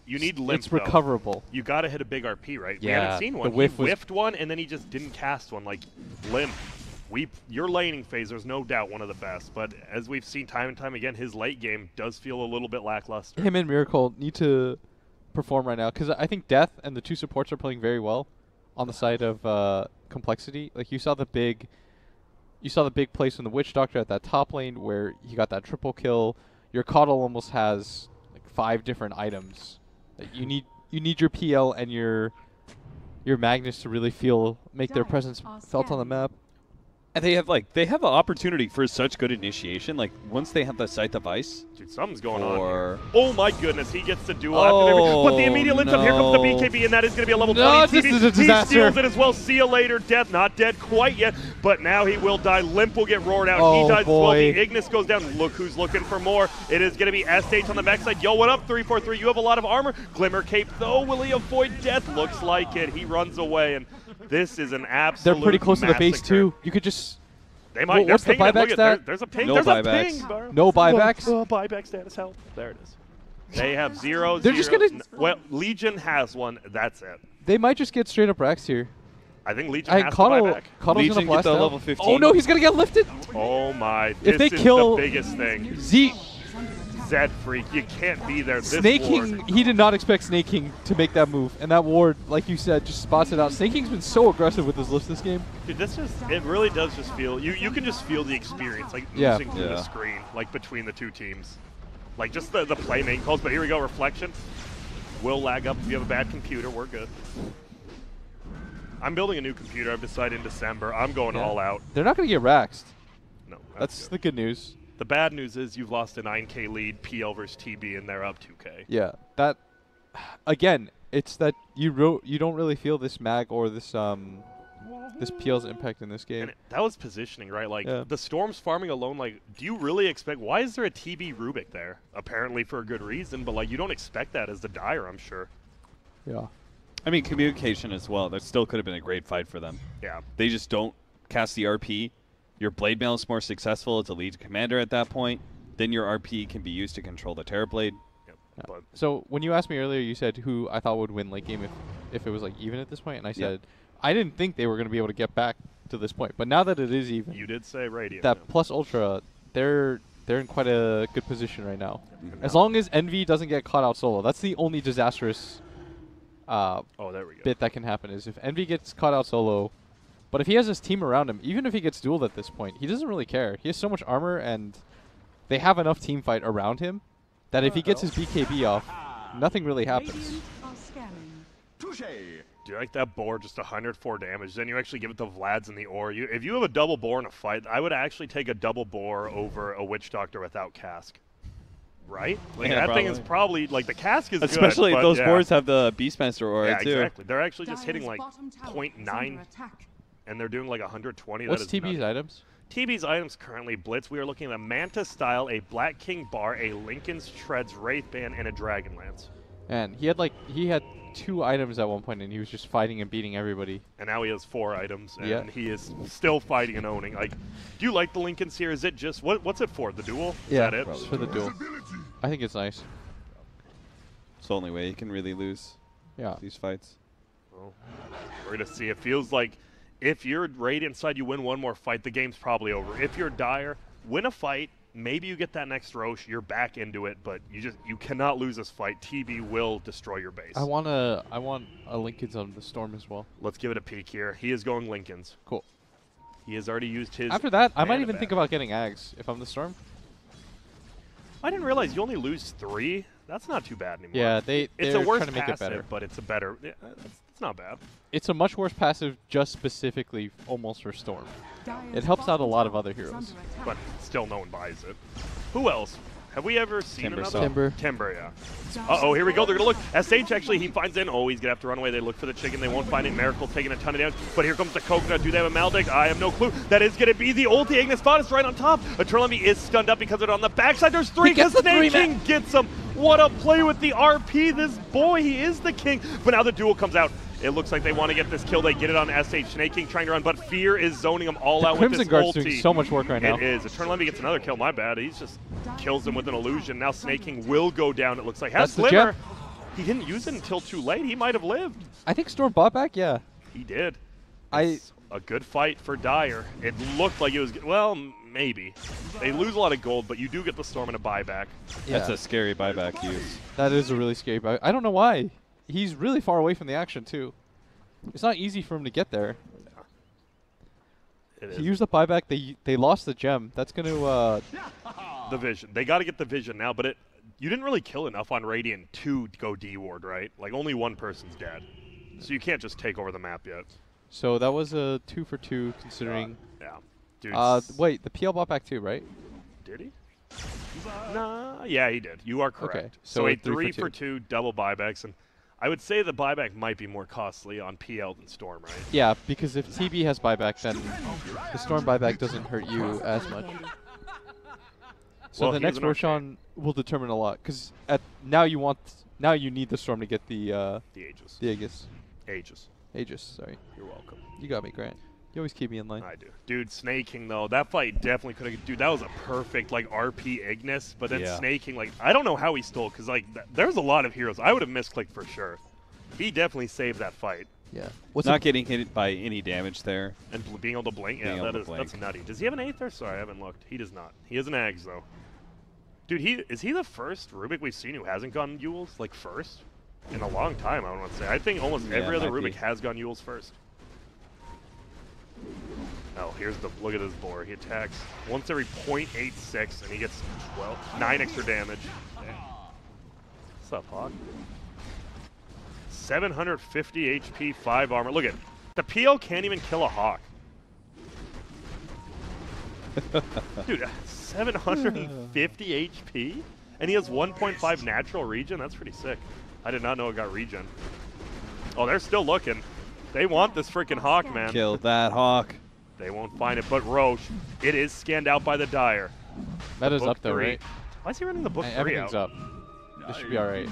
You need limp, it's though. recoverable. You got to hit a big RP, right? We Yeah, haven't seen the one. whiff He was- whiffed one, and then he just didn't cast one. Like, limp. Your laning phase, there's no doubt one of the best. But as we've seen time and time again, his late game does feel a little bit lackluster. Him and Miracle need to perform right now because I think Death and the 2 supports are playing very well on the side of complexity. Like you saw the big place from the Witch Doctor at that top lane where he got that triple kill. Your Coddle almost has like 5 different items. Like, you need your PL and your Magnus to really make their presence felt on the map. And they have an opportunity for such good initiation. Like once they have the Scythe of Ice. Dude, something's going on here. Oh my goodness, he gets the duel after everything. But the immediate lens up, here comes the BKB, and that is going to be a level 20 this TV. is a disaster. He steals it as well. See you later, Death. Not dead quite yet, but now he will die. Limp will get roared out. Oh, he dies as well. boy. The Ignis goes down. Look who's looking for more. It is going to be SH on the backside. Yo, what up, 343? You have a lot of armor. Glimmer Cape, though. Will he avoid death? Looks like it. He runs away, and this is an absolute They're pretty close massacre. to the base, too. You could just... They might. What's the They're pinging it. buyback Look at stat? there's a ping. No There's buybacks. a ping, bro. No buybacks? Buyback status help. There it is. They have 0, They're 0. just gonna... Well, Legion has one. That's it. They might just get straight up racks here. I think Legion has to buy back. Cuddle's Legion gonna get blast the out. level 15. Oh no, he's gonna get lifted. Oh my! If This they is kill the biggest thing. Zed Freak, you can't be there. This Snake ward. King, he did not expect Snake King to make that move, and that ward, like you said, just spots it out. Snake King's been so aggressive with his lifts this game. Dude, it really does just feel, you can just feel the experience, like Yeah. oozing through the screen, like between the two teams. Like just the playmaking calls, but here we go, Reflection. Will lag up if you have a bad computer, we're good. I'm building a new computer, I've decided in December, I'm going all out. They're not gonna get raxed. No, That's good. the good news. The bad news is you've lost a 9K lead, PL versus TB, and they're up 2K. Yeah, that, again, it's that you don't really feel this mag or this PL's impact in this game. And that was positioning, right? Like, Yeah. the Storm's farming alone, like, do you really expect, why is there a TB Rubik there? Apparently for a good reason, but, like, you don't expect that as the Dire, I'm sure. Yeah. I mean, communication as well. That still could have been a great fight for them. Yeah. They just don't cast the RP. Your Blade Mail is more successful as a lead commander at that point. Then your RP can be used to control the Terror Blade. Yep. Yeah. But So when you asked me earlier, you said who I thought would win late game if it was like even at this point, and I said I didn't think they were going to be able to get back to this point. But now that it is even, you did say Radiant. that yeah. plus Ultra, they're in quite a good position right now. As long as Envy doesn't get caught out solo, that's the only disastrous Oh, there we go. bit that can happen is if Envy gets caught out solo. But if he has his team around him, even if he gets dueled at this point, he doesn't really care. He has so much armor, and they have enough team fight around him that if he gets his BKB off, nothing really happens. Radiant are scanning. Do you like that boar, just 104 damage? Then you actually give it to Vlad's in the ore. If you have a double boar in a fight, I would actually take a double boar over a Witch Doctor without cask. Right? Like, Yeah, that thing is probably, like, the cask is Especially good, if those but boards have the Beastmaster aura yeah, too. exactly. They're actually just Dire's hitting, like, bottom tower is 0.9, under attack. and they're doing, like, 120. What's That is TB's nuts. items? TB's items currently Blitz. We are looking at a Manta style, a Black King bar, a Lincoln's Treads Wraith Band, and a Dragon Lance. And he had 2 items at one point, and he was just fighting and beating everybody. And now he has 4 items, and Yeah. he is still fighting and owning. Like, do you like the Lincolns here? Is it just what's it for? The duel? Is that it? just for the duel. I think it's nice. It's the only way you can really lose Yeah. these fights. Well, we're gonna see. It feels like if you're Radiant side, you win one more fight, the game's probably over. If you're Dire, win a fight. Maybe you get that next Roche, you're back into it, but you cannot lose this fight. TB will destroy your base. I want a Lincoln's on the Storm as well. Let's give it a peek here. He is going Lincolns. Cool. He has already used his. After that, I might mana even back. think about getting Ags if I'm the Storm. I didn't realize you only lose 3. That's not too bad anymore. Yeah, it's they're a worse trying to make it passive, better. but it's a better. Yeah, it's not bad. It's a much worse passive just specifically almost for Storm. Dire's It helps out a bottom lot of tower other is heroes. under attack. But still, no one buys it. Who else? Have we ever seen Timber another? saw. Timber. Timber, yeah. Dire's Uh-oh, here we go. They're going to look. bottom SH actually, he finds in. Oh, he's going to have to run away. They look for the chicken. They won't find it. Miracle taking a ton of damage. But here comes the coconut. Do they have a Maldic? I have no clue. That is going to be the ulti. Ignis spot is right on top. Eternal Enemy is stunned up because of it on the backside. There's 3 He gets because the 3 Snake King gets him. What a play with the RP. This boy, he is the king. But now the duel comes out. It looks like they want to get this kill. They get it on SH. Snake King trying to run, but Fear is zoning him all out with Crimson this Guard's ulti. doing so much work right now. It is. Eternal Enemy gets another kill. My bad. He's just kills him with an illusion. Now Snake King will go down, it looks like. Has That's the Slimmer. gem. He didn't use it until too late. He might have lived. I think Storm bought back, yeah. He did. I- It's a good fight for Dire. It looked like it was, well, maybe. They lose a lot of gold, but you do get the Storm and a buyback. That's a scary buyback use. That is a really scary buy. I don't know why. He's really far away from the action, too. It's not easy for him to get there. It He is. used the buyback. They lost the gem. That's going to... The vision. They got to get the vision now, but you didn't really kill enough on Radiant to go D-Ward, right? Like, only one person's dead. So you can't just take over the map yet. So that was a 2 for 2 considering. Yeah. Dude, wait, the PL bought back 2, right? did he? Nah, yeah, he did. You are correct. Okay, So so a 3 3 for 2 double buybacks, and I would say the buyback might be more costly on PL than Storm, right? Yeah, because if TB has buyback, then the Storm buyback doesn't hurt you as much. So Well, the he next has an arcane. Roshan will determine a lot, because now you need the Storm to get the The Aegis. Aegis. Aegis, sorry. You're welcome. You got me, Grant. You always keep me in line. I do. Dude, Snaking, though, that fight definitely could have... Dude, that was a perfect, like, RP Ignis, but then Yeah. Snaking, like, I don't know how he stole, because, like, there's a lot of heroes. I would have misclicked for sure. He definitely saved that fight. Yeah. Not getting hit by any damage there. And being able to blink, Being yeah, able to that's blink. nutty. Does he have an Aether? Sorry, I haven't looked. He does not. He has an Ags, though. Dude, is he the first Rubik we've seen who hasn't gone Yules, like, first? In a long time, I want to say. I think almost Yeah, every other might Rubik be. has gone Yules first. Oh, here's the look at this boar. He attacks once every 0.86, and he gets 9 extra damage. What's up, Hawk? 750 HP, 5 armor. Look at the PL can't even kill a Hawk. Dude, 750 HP, and he has 1.5 natural regen. That's pretty sick. I did not know it got regen. Oh, they're still looking. They want this freaking Hawk, man. Kill that Hawk. They won't find it, but Roche, it is scanned out by the Dire. Meta's Book up though, 3. right? Why is he running the book 3 Everything's out? up. This should be alright.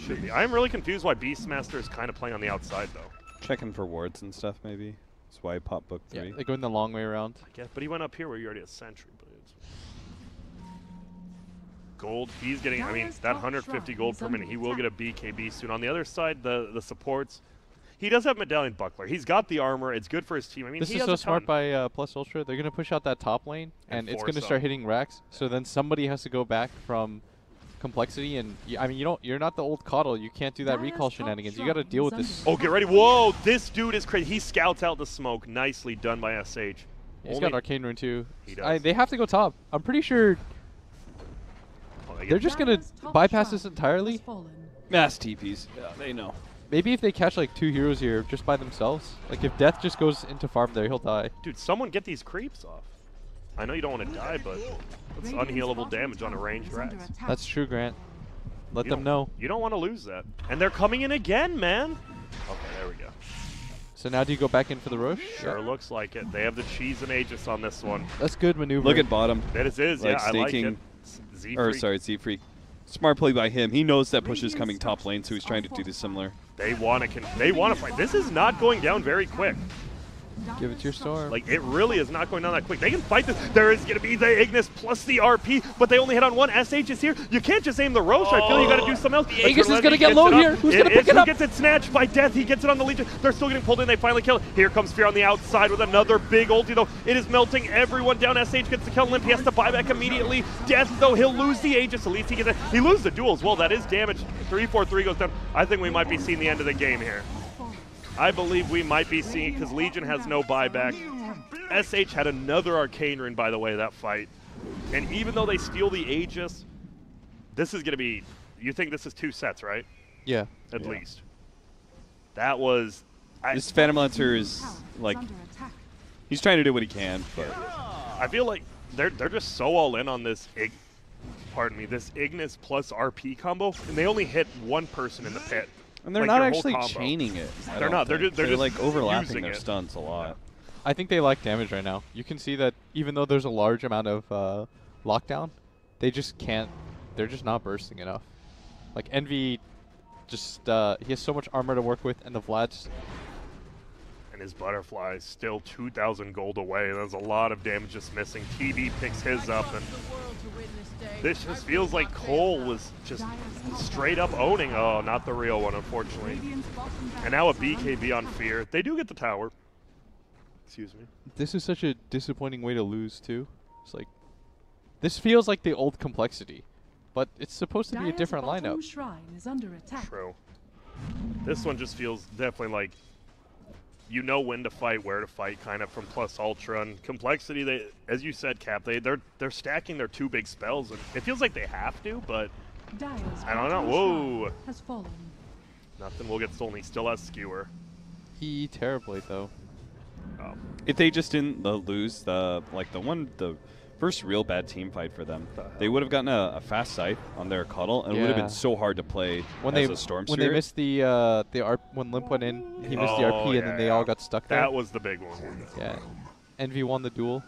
Should be. I'm really confused why Beastmaster is kind of playing on the outside, though. Checking for wards and stuff, maybe. That's why I pop book 3. Yeah, they go in the long way around. I guess, but he went up here where you already had Sentry. But it's gold. He's getting, I mean, that 150 gold per minute. He will get a BKB soon. On the other side, the supports. He does have Medallion Buckler. He's got the armor. It's good for his team. I mean, This he is has so a smart ton. by Plus Ultra. They're going to push out that top lane, and it's going to force start up. hitting racks. So then somebody has to go back from complexity, and I mean, you're not the old coddle. You can't do that recall shenanigans. You got to deal with this. Oh, get ready. Whoa, this dude is crazy. He scouts out the smoke. Nicely done by SH. He's got Arcane Rune too. He does. They have to go top. I'm pretty sure Oh, they they're get just going to bypass this entirely. Mass TPs. Yeah, they know. Maybe if they catch like 2 heroes here just by themselves. Like if Death just goes into farm there, he'll die. Dude, someone get these creeps off. I know you don't want to die, but it's unhealable damage on a ranged Rax. That's true, Grant. Let You them don't- know. You don't want to lose that. And they're coming in again, man. Okay, there we go. So now do you go back in for the Roche? Sure looks like it. They have the cheese and Aegis on this one. That's good maneuver. Look at bottom. That is, Like yeah, I like staking- it. Z Or sorry, Z-Freak. Smart play by him. He knows that push is coming top lane, so he's trying to do this similar. They want to fight. This is not going down very quick. Give it to your Storm. Like, it really is not going down that quick. They can fight this. There is going to be the Ignis plus the RP, but they only hit on one. SH is here. You can't just aim the Roche. I feel you got to do something else. The Aegis is gonna get low here. Who's gonna pick it up? Who gets it snatched by Death? He gets it on the Legion. They're still getting pulled in. They finally kill it. Here comes Fear on the outside with another big ulti, though. It is melting everyone down. SH gets the kill. Limp. He has to buy back immediately. Death, though, he'll lose the Aegis. At least he gets it. He loses the duel as well. That is damage. 3-4-3 goes down. I think we might be seeing the end of the game here. I believe we might be seeing it because Legion has no buyback. SH had another Arcane Rune, by the way, that fight. And even though they steal the Aegis, this is going to be... You think this is 2 sets, right? Yeah. At least. That was... This Phantom Lancer is, like, he's trying to do what he can, but... I feel like they're just so all in on this this Ignis plus RP combo, and they only hit one person in the pit. And they're Like, not their whole actually combo. chaining it. I They're don't not. They're think. just like overlapping using their it. stunts a lot. I think they lack damage right now. You can see that even though there's a large amount of lockdown, they just can't. They're just not bursting enough. Like Envy, just he has so much armor to work with, and the Vlad's. And his Butterfly is still 2,000 gold away. There's a lot of damage just missing. TB picks his up, and this just feels like Cole was just straight up owning. Oh, not the real one, unfortunately. And now a BKB on Fear. They do get the tower. Excuse me. This is such a disappointing way to lose too. It's like this feels like the old complexity, but it's supposed to be a different lineup. Shrine is under attack. True. This one just feels definitely like you know when to fight, where to fight, kind of from Plus Ultra and complexity. They, as you said, Cap, they're stacking their 2 big spells, and it feels like they have to, but I don't know. Whoa. Has fallen. Nothing will get stolen. He still has Skewer. He terribly though. Oh. If they just didn't lose the first real bad team fight for them, they would have gotten a fast sight on their cuddle, and it would have been so hard to play when as they a Storm when Spirit. they missed the RP, when Limp went in, he missed the RP, and then they all got stuck there. That was the big one. Yeah. Envy won the duel.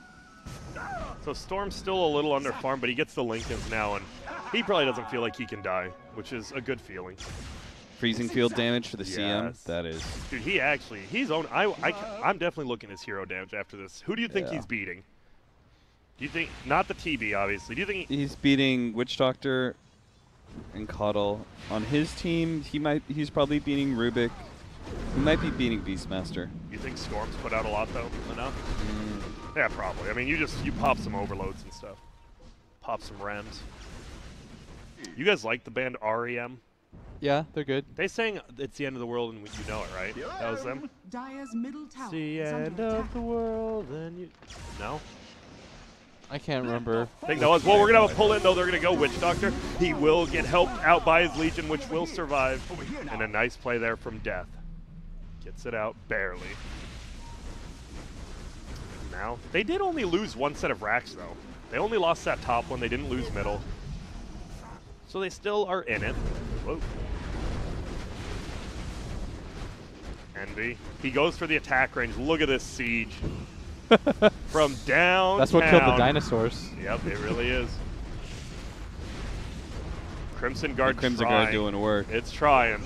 So Storm's still a little under farm, but he gets the Lincolns now, and he probably doesn't feel like he can die, which is a good feeling. Freezing field damage for the CM. Yes. That is. Dude, he's own. I'm definitely looking at his hero damage after this. Who do you think he's beating? Do you think not the TB obviously? Do you think He's beating Witch Doctor and Cuddle on his team? He's probably beating Rubik. He might be beating Beastmaster. you think Storm's put out a lot though? Enough? Yeah, probably. I mean, you pop some overloads and stuff. Pop some rems. You guys like the band REM? Yeah, they're good. They sang "It's the End of the World" and you know it, right? That was them. Dire's middle tower It's the is end under of attack. the world, and you. No. I can't remember. I think that was. Well, we're gonna have a pull in though. They're gonna go Witch Doctor. He will get helped out by his Legion, which will survive. And a nice play there from Death. Gets it out barely. Now they did only lose one set of racks though. They only lost that top one. They didn't lose middle. So they still are in it. Whoa. Envy. He goes for the attack range. Look at this siege. From downtown. That's what killed the dinosaurs. Yep, it really is. Crimson Guard Crimson trying. Guard doing work. It's trying.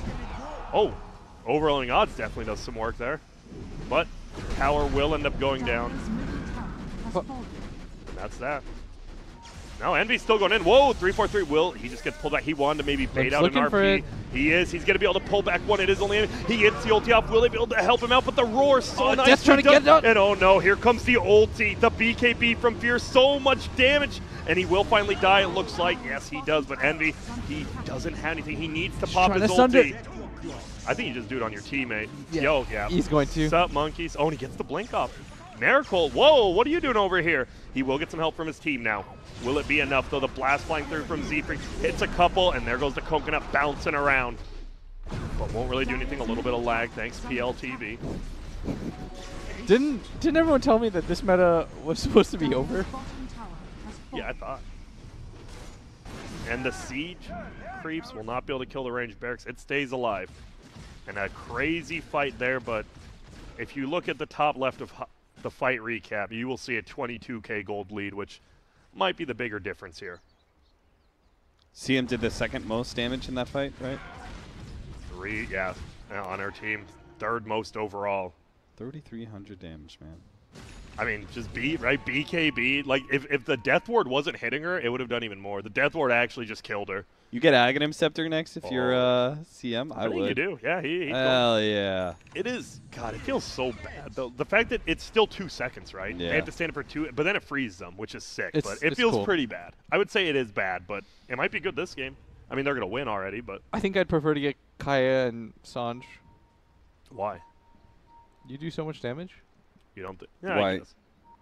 Oh, overwhelming odds definitely does some work there. But tower will end up going down. Dire's middle tower has fallen. And that's that. No, Envy's still going in. Whoa, 3-4-3. Will, he just gets pulled back. He wanted to maybe bait out an looking for RP. it. He is. He's going to be able to pull back one. It is only Envy. He gets the ulti off. Will they be able to help him out? But the roar so nice. Death's trying to get it up. And oh no, here comes the ulti. The BKB from Fear. So much damage. And he will finally die, it looks like. Yes, he does. But Envy, he doesn't have anything. He needs to pop trying his to sunder. ulti. I think you just do it on your teammate. Yeah. Yo, yeah. He's going to. Sup, monkeys? Oh, and he gets the blink off. Miracle. Whoa, what are you doing over here? He will get some help from his team now. Will it be enough, though? The blast flying through from Z3 hits a couple, and there goes the coconut bouncing around. But won't really do anything. A little bit of lag, thanks PLTV. Didn't everyone tell me that this meta was supposed to be over? Bottom tower has fallen. Yeah, I thought. And the siege creeps will not be able to kill the ranged barracks. It stays alive. And a crazy fight there, but if you look at the top left of the fight recap, you will see a 22k gold lead, which might be the bigger difference here. CM did the second most damage in that fight, right? Yeah, on our team. Third most overall. 3,300 damage, man. I mean, just BKB. Like, if the Death Ward wasn't hitting her, it would have done even more. The Death Ward actually just killed her. You get Aghanim Scepter next if you're CM? I think would. you do. Yeah, he Hell yeah. It is. God, it feels so bad, though. The fact that it's still 2 seconds, right? Yeah. They have to stand up for 2, but then it freezes them, which is sick. It's- But it it's feels cool. pretty bad. I would say it is bad, but it might be good this game. I mean, they're going to win already, but I think I'd prefer to get Kaya and Sanj. why? You do so much damage. You don't think? Yeah, I Why? guess.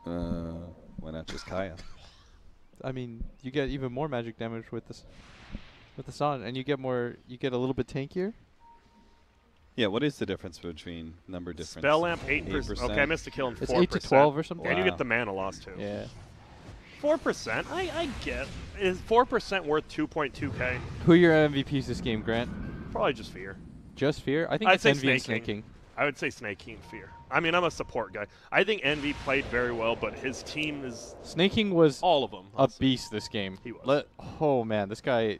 Why not just Kaya? I mean, you get even more magic damage with this, with the Sanj, and you get a little bit tankier. Yeah, what is the difference between number difference? Spell Lamp 8%. Okay, I missed a kill in 4%. It's 8 to 12 or something. And you Wow. get the mana loss, too. Yeah. 4%, I get. Is 4% worth 2.2k? Who are your MVPs this game, Grant? Probably just Fear. Just Fear? I think I'd it's say Envy and Snake Snake King. I would say Snake King and Fear. I mean, I'm a support guy. I think Envy played very well, but his team is Snake King was all of them. a beast this game. He was. Oh man, this guy.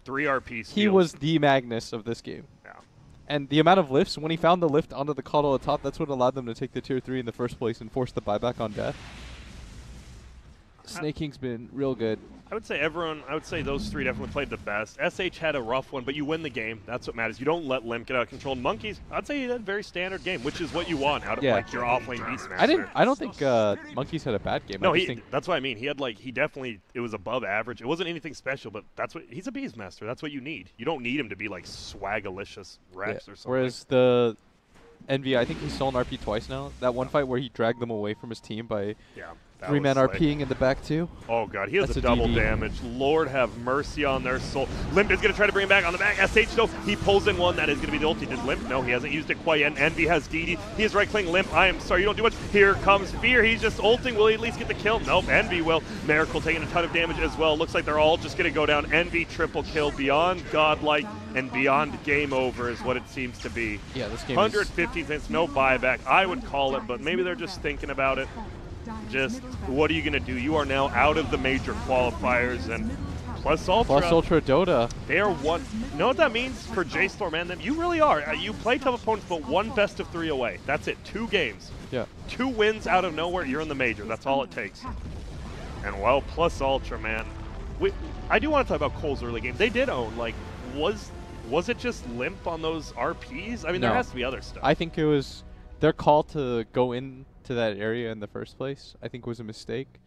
3 RPs. He was the Magnus of this game. Yeah. And the amount of lifts, when he found the lift onto the cuddle at top, that's what allowed them to take the tier 3 in the first place and force the buyback on Death. Snake King's been real good. I would say those 3 definitely played the best. SH had a rough one, but you win the game. That's what matters. You don't let Limp get out of control. Monkeys, I'd say he had a very standard game, which is what you want out of like your offlane Beastmaster. I don't think Monkeys had a bad game. No, I just think that's what I mean. He definitely, it was above average. It wasn't anything special, but he's a Beastmaster. That's what you need. You don't need him to be like swagalicious Rex or something. Whereas the Envy, I think he's stolen RP twice now. That one fight where he dragged them away from his team by yeah. That 3-man was slick. RPing in the back too. Oh, God. He has That's a a double DD. damage. Lord have mercy on their soul. Limp is going to try to bring him back on the back. SH, though, he pulls in one. That is going to be the ulti. Did Limp? No, he hasn't used it quite yet. Envy has DD. He is right-clicking Limp. I am sorry, you don't do much. Here comes Fear. He's just ulting. Will he at least get the kill? Nope. Envy will. Miracle taking a ton of damage as well. Looks like they're all just going to go down. Envy triple kill. Beyond godlike and beyond game over is what it seems to be. Yeah, this game 150 cents, no buyback. I would call it, but maybe they're just thinking about it. Just, what are you going to do? You are now out of the major qualifiers, and Plus Ultra. Plus Ultra Dota. They are one. You know what that means for J-Storm and them? You really are. You play tough opponents, but one best of 3 away. That's it. 2 games. Yeah. 2 wins out of nowhere. You're in the major. That's all it takes. And, well, Plus Ultra, man. I do want to talk about Cole's early game. They did own, like, was it just Limp on those RPs? I mean, No. there has to be other stuff. I think it was their call to go into that area in the first place. I think was a mistake.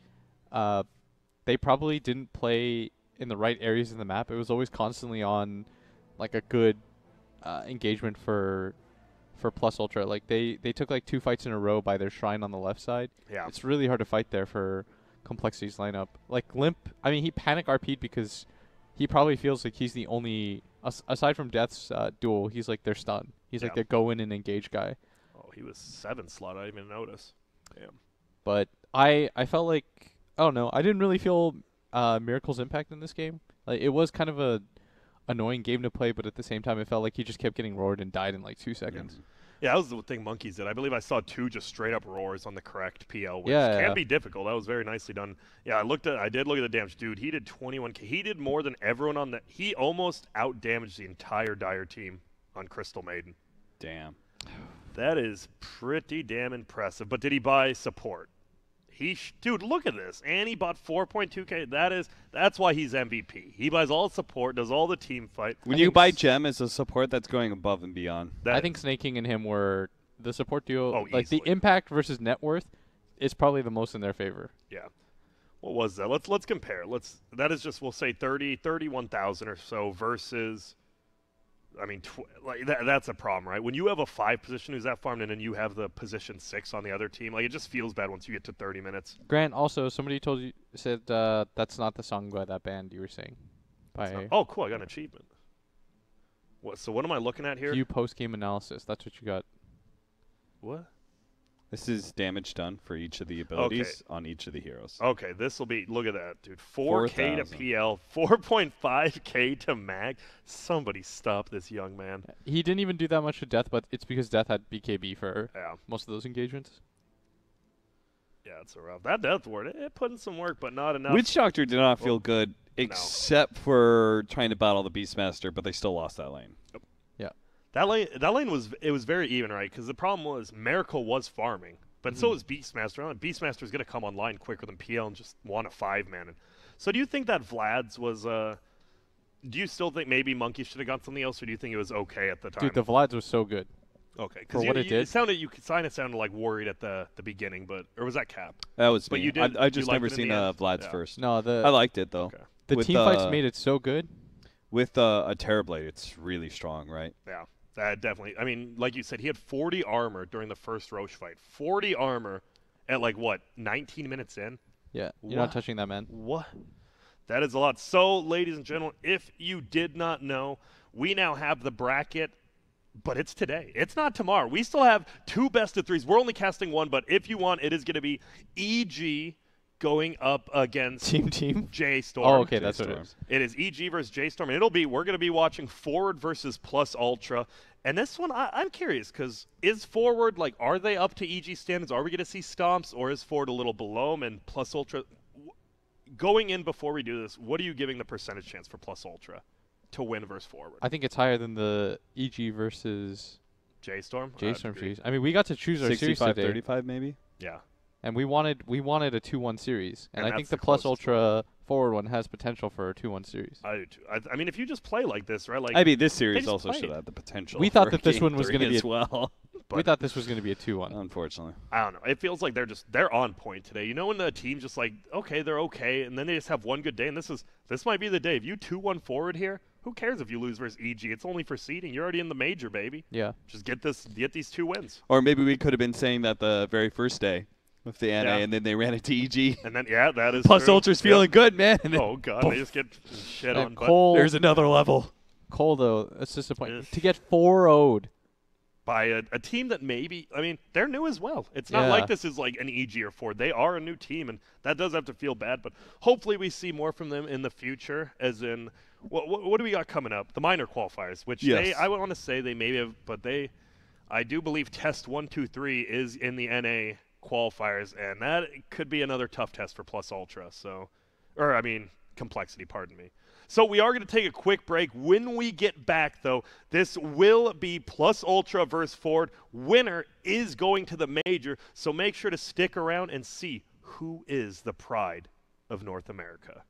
They probably didn't play in the right areas in the map. It was always constantly on, like, a good engagement for Plus Ultra. Like they took like 2 fights in a row by their shrine on the left side. Yeah. It's really hard to fight there for complexity's lineup. Like Limp, I mean, he panic RP'd because he probably feels like he's the only, aside from Death's duel, he's like their stun. He's like their go in and engage guy. Oh, he was 7 slot. I didn't even notice. Damn. But I felt like, I don't know, I didn't really feel Miracle's impact in this game. Like it was kind of a annoying game to play, but at the same time it felt like he just kept getting roared and died in like 2 seconds. Yeah, that was the thing Monkeys did. I believe I saw 2 just straight up roars on the correct PL, which Yeah, can yeah. be difficult. That was very nicely done. Yeah, I did look at the damage. Dude, he did 21k. He did more than everyone on the. He almost out damaged the entire Dire team on Crystal Maiden. Damn. That is pretty damn impressive. But did he buy support? Dude, look at this. And he bought 4.2k. That's why he's MVP. He buys all the support, does all the team fight. When you buy Gem as a support, that's going above and beyond. I think Snake King and him were the support duo. Oh, like the easily. impact versus net worth is probably the most in their favor. Yeah. What was that? Let's compare. That is just, we'll say 31,000 or so versus, I mean, that's a problem, right? When you have a 5 position who's that farmed and then you have the position 6 on the other team, like it just feels bad once you get to 30 minutes. Grant, also somebody said that's not the song by that band you were saying. Oh, cool! I got an achievement. So what am I looking at here? View post game analysis. That's what you got. What? This is damage done for each of the abilities on each of the heroes. Okay, this will be, look at that, dude. 4K to 4,000. PL, 4.5K to mag. Somebody stop this young man. He didn't even do that much to Death, but it's because Death had BKB for Yeah. most of those engagements. Yeah, it's a rough. That Death Ward, it put in some work, but not enough. Witch Doctor did not feel good, except for trying to battle the Beastmaster, but they still lost that lane. Yep. Yeah. That lane was very even, right? Because the problem was Miracle was farming, but so was Beastmaster. Beastmaster's going to come online quicker than PL and just want a 5-man. So do you think that Vlad's was do you still think maybe Monkey should have got something else, or do you think it was okay at the time? Dude, the Vlad's was so good. Okay, For what it did. It sounded, you kind of sounded like worried at the beginning, or was that Cap? That was But me. you did- I you just liked never it in seen the end? Vlad's Yeah. first. No, I liked it, though. Okay. the With, team fights made it so good. With a Terrorblade, it's really strong, right? Yeah, that definitely. I mean, like you said, he had 40 armor during the first Roche fight. 40 armor at, like, what, 19 minutes in? Yeah, you're What? not touching that, man. What? That is a lot. So, ladies and gentlemen, if you did not know, we now have the bracket, but it's today. It's not tomorrow. We still have 2 best of 3s. We're only casting 1, but if you want, it is going to be EG going up against Team? J-Storm. Oh, okay, that's what it J-Storm. is. It is EG versus J-Storm, and we're going to be watching Forward versus Plus Ultra. And this one, I'm curious, because is Forward, like, are they up to EG standards? Are we going to see stomps, or is Forward a little below them? And Plus Ultra, going in before we do this, what are you giving the percentage chance for Plus Ultra to win versus Forward? I think it's higher than the EG versus J-Storm? J-Storm series. I mean, we got to choose our series 65, today, 35 maybe? Yeah. and we wanted a 2-1 series, and And I think that's the the Plus closest Ultra Forward one has potential for a 2-1 series. I do too. I mean, if you just play like this, right? Like, I mean, this series just also played. should have the potential. We thought for that this Game one was 3 gonna be as a- well. We thought this was going to be a 2-1. Unfortunately. I don't know. It feels like they're on point today. You know, when the team just like, okay, they're okay, and then they just have one good day, and this might be the day. If you 2-1 Forward here, who cares if you lose versus EG? It's only for seeding. You're already in the major, baby. Yeah. Just get these 2 wins. Or maybe we could have been saying that the very first day with the NA, Yeah. and then they ran into EG. And then, yeah, that is Plus true. Ultra's feeling good, man. And then Oh, God, boom. they just get shit And on. But Cole, There's another level. Cole, though, that's disappointing. Yes. To get 4-0'd. by a team that maybe, I mean, they're new as well. It's not Yeah. like this is like an EG or Ford. They are a new team, and that does have to feel bad. But hopefully we see more from them in the future, as in, what do we got coming up? The minor qualifiers, which Yes. I want to say they maybe have, but I do believe test 1, 2, 3 is in the NA qualifiers, and that could be another tough test for Plus Ultra. So, or I mean, compLexity, pardon me. So we are going to take a quick break. When we get back, though, this will be Plus Ultra versus Ford. Winner is going to the major, so make sure to stick around and see who is the pride of North America.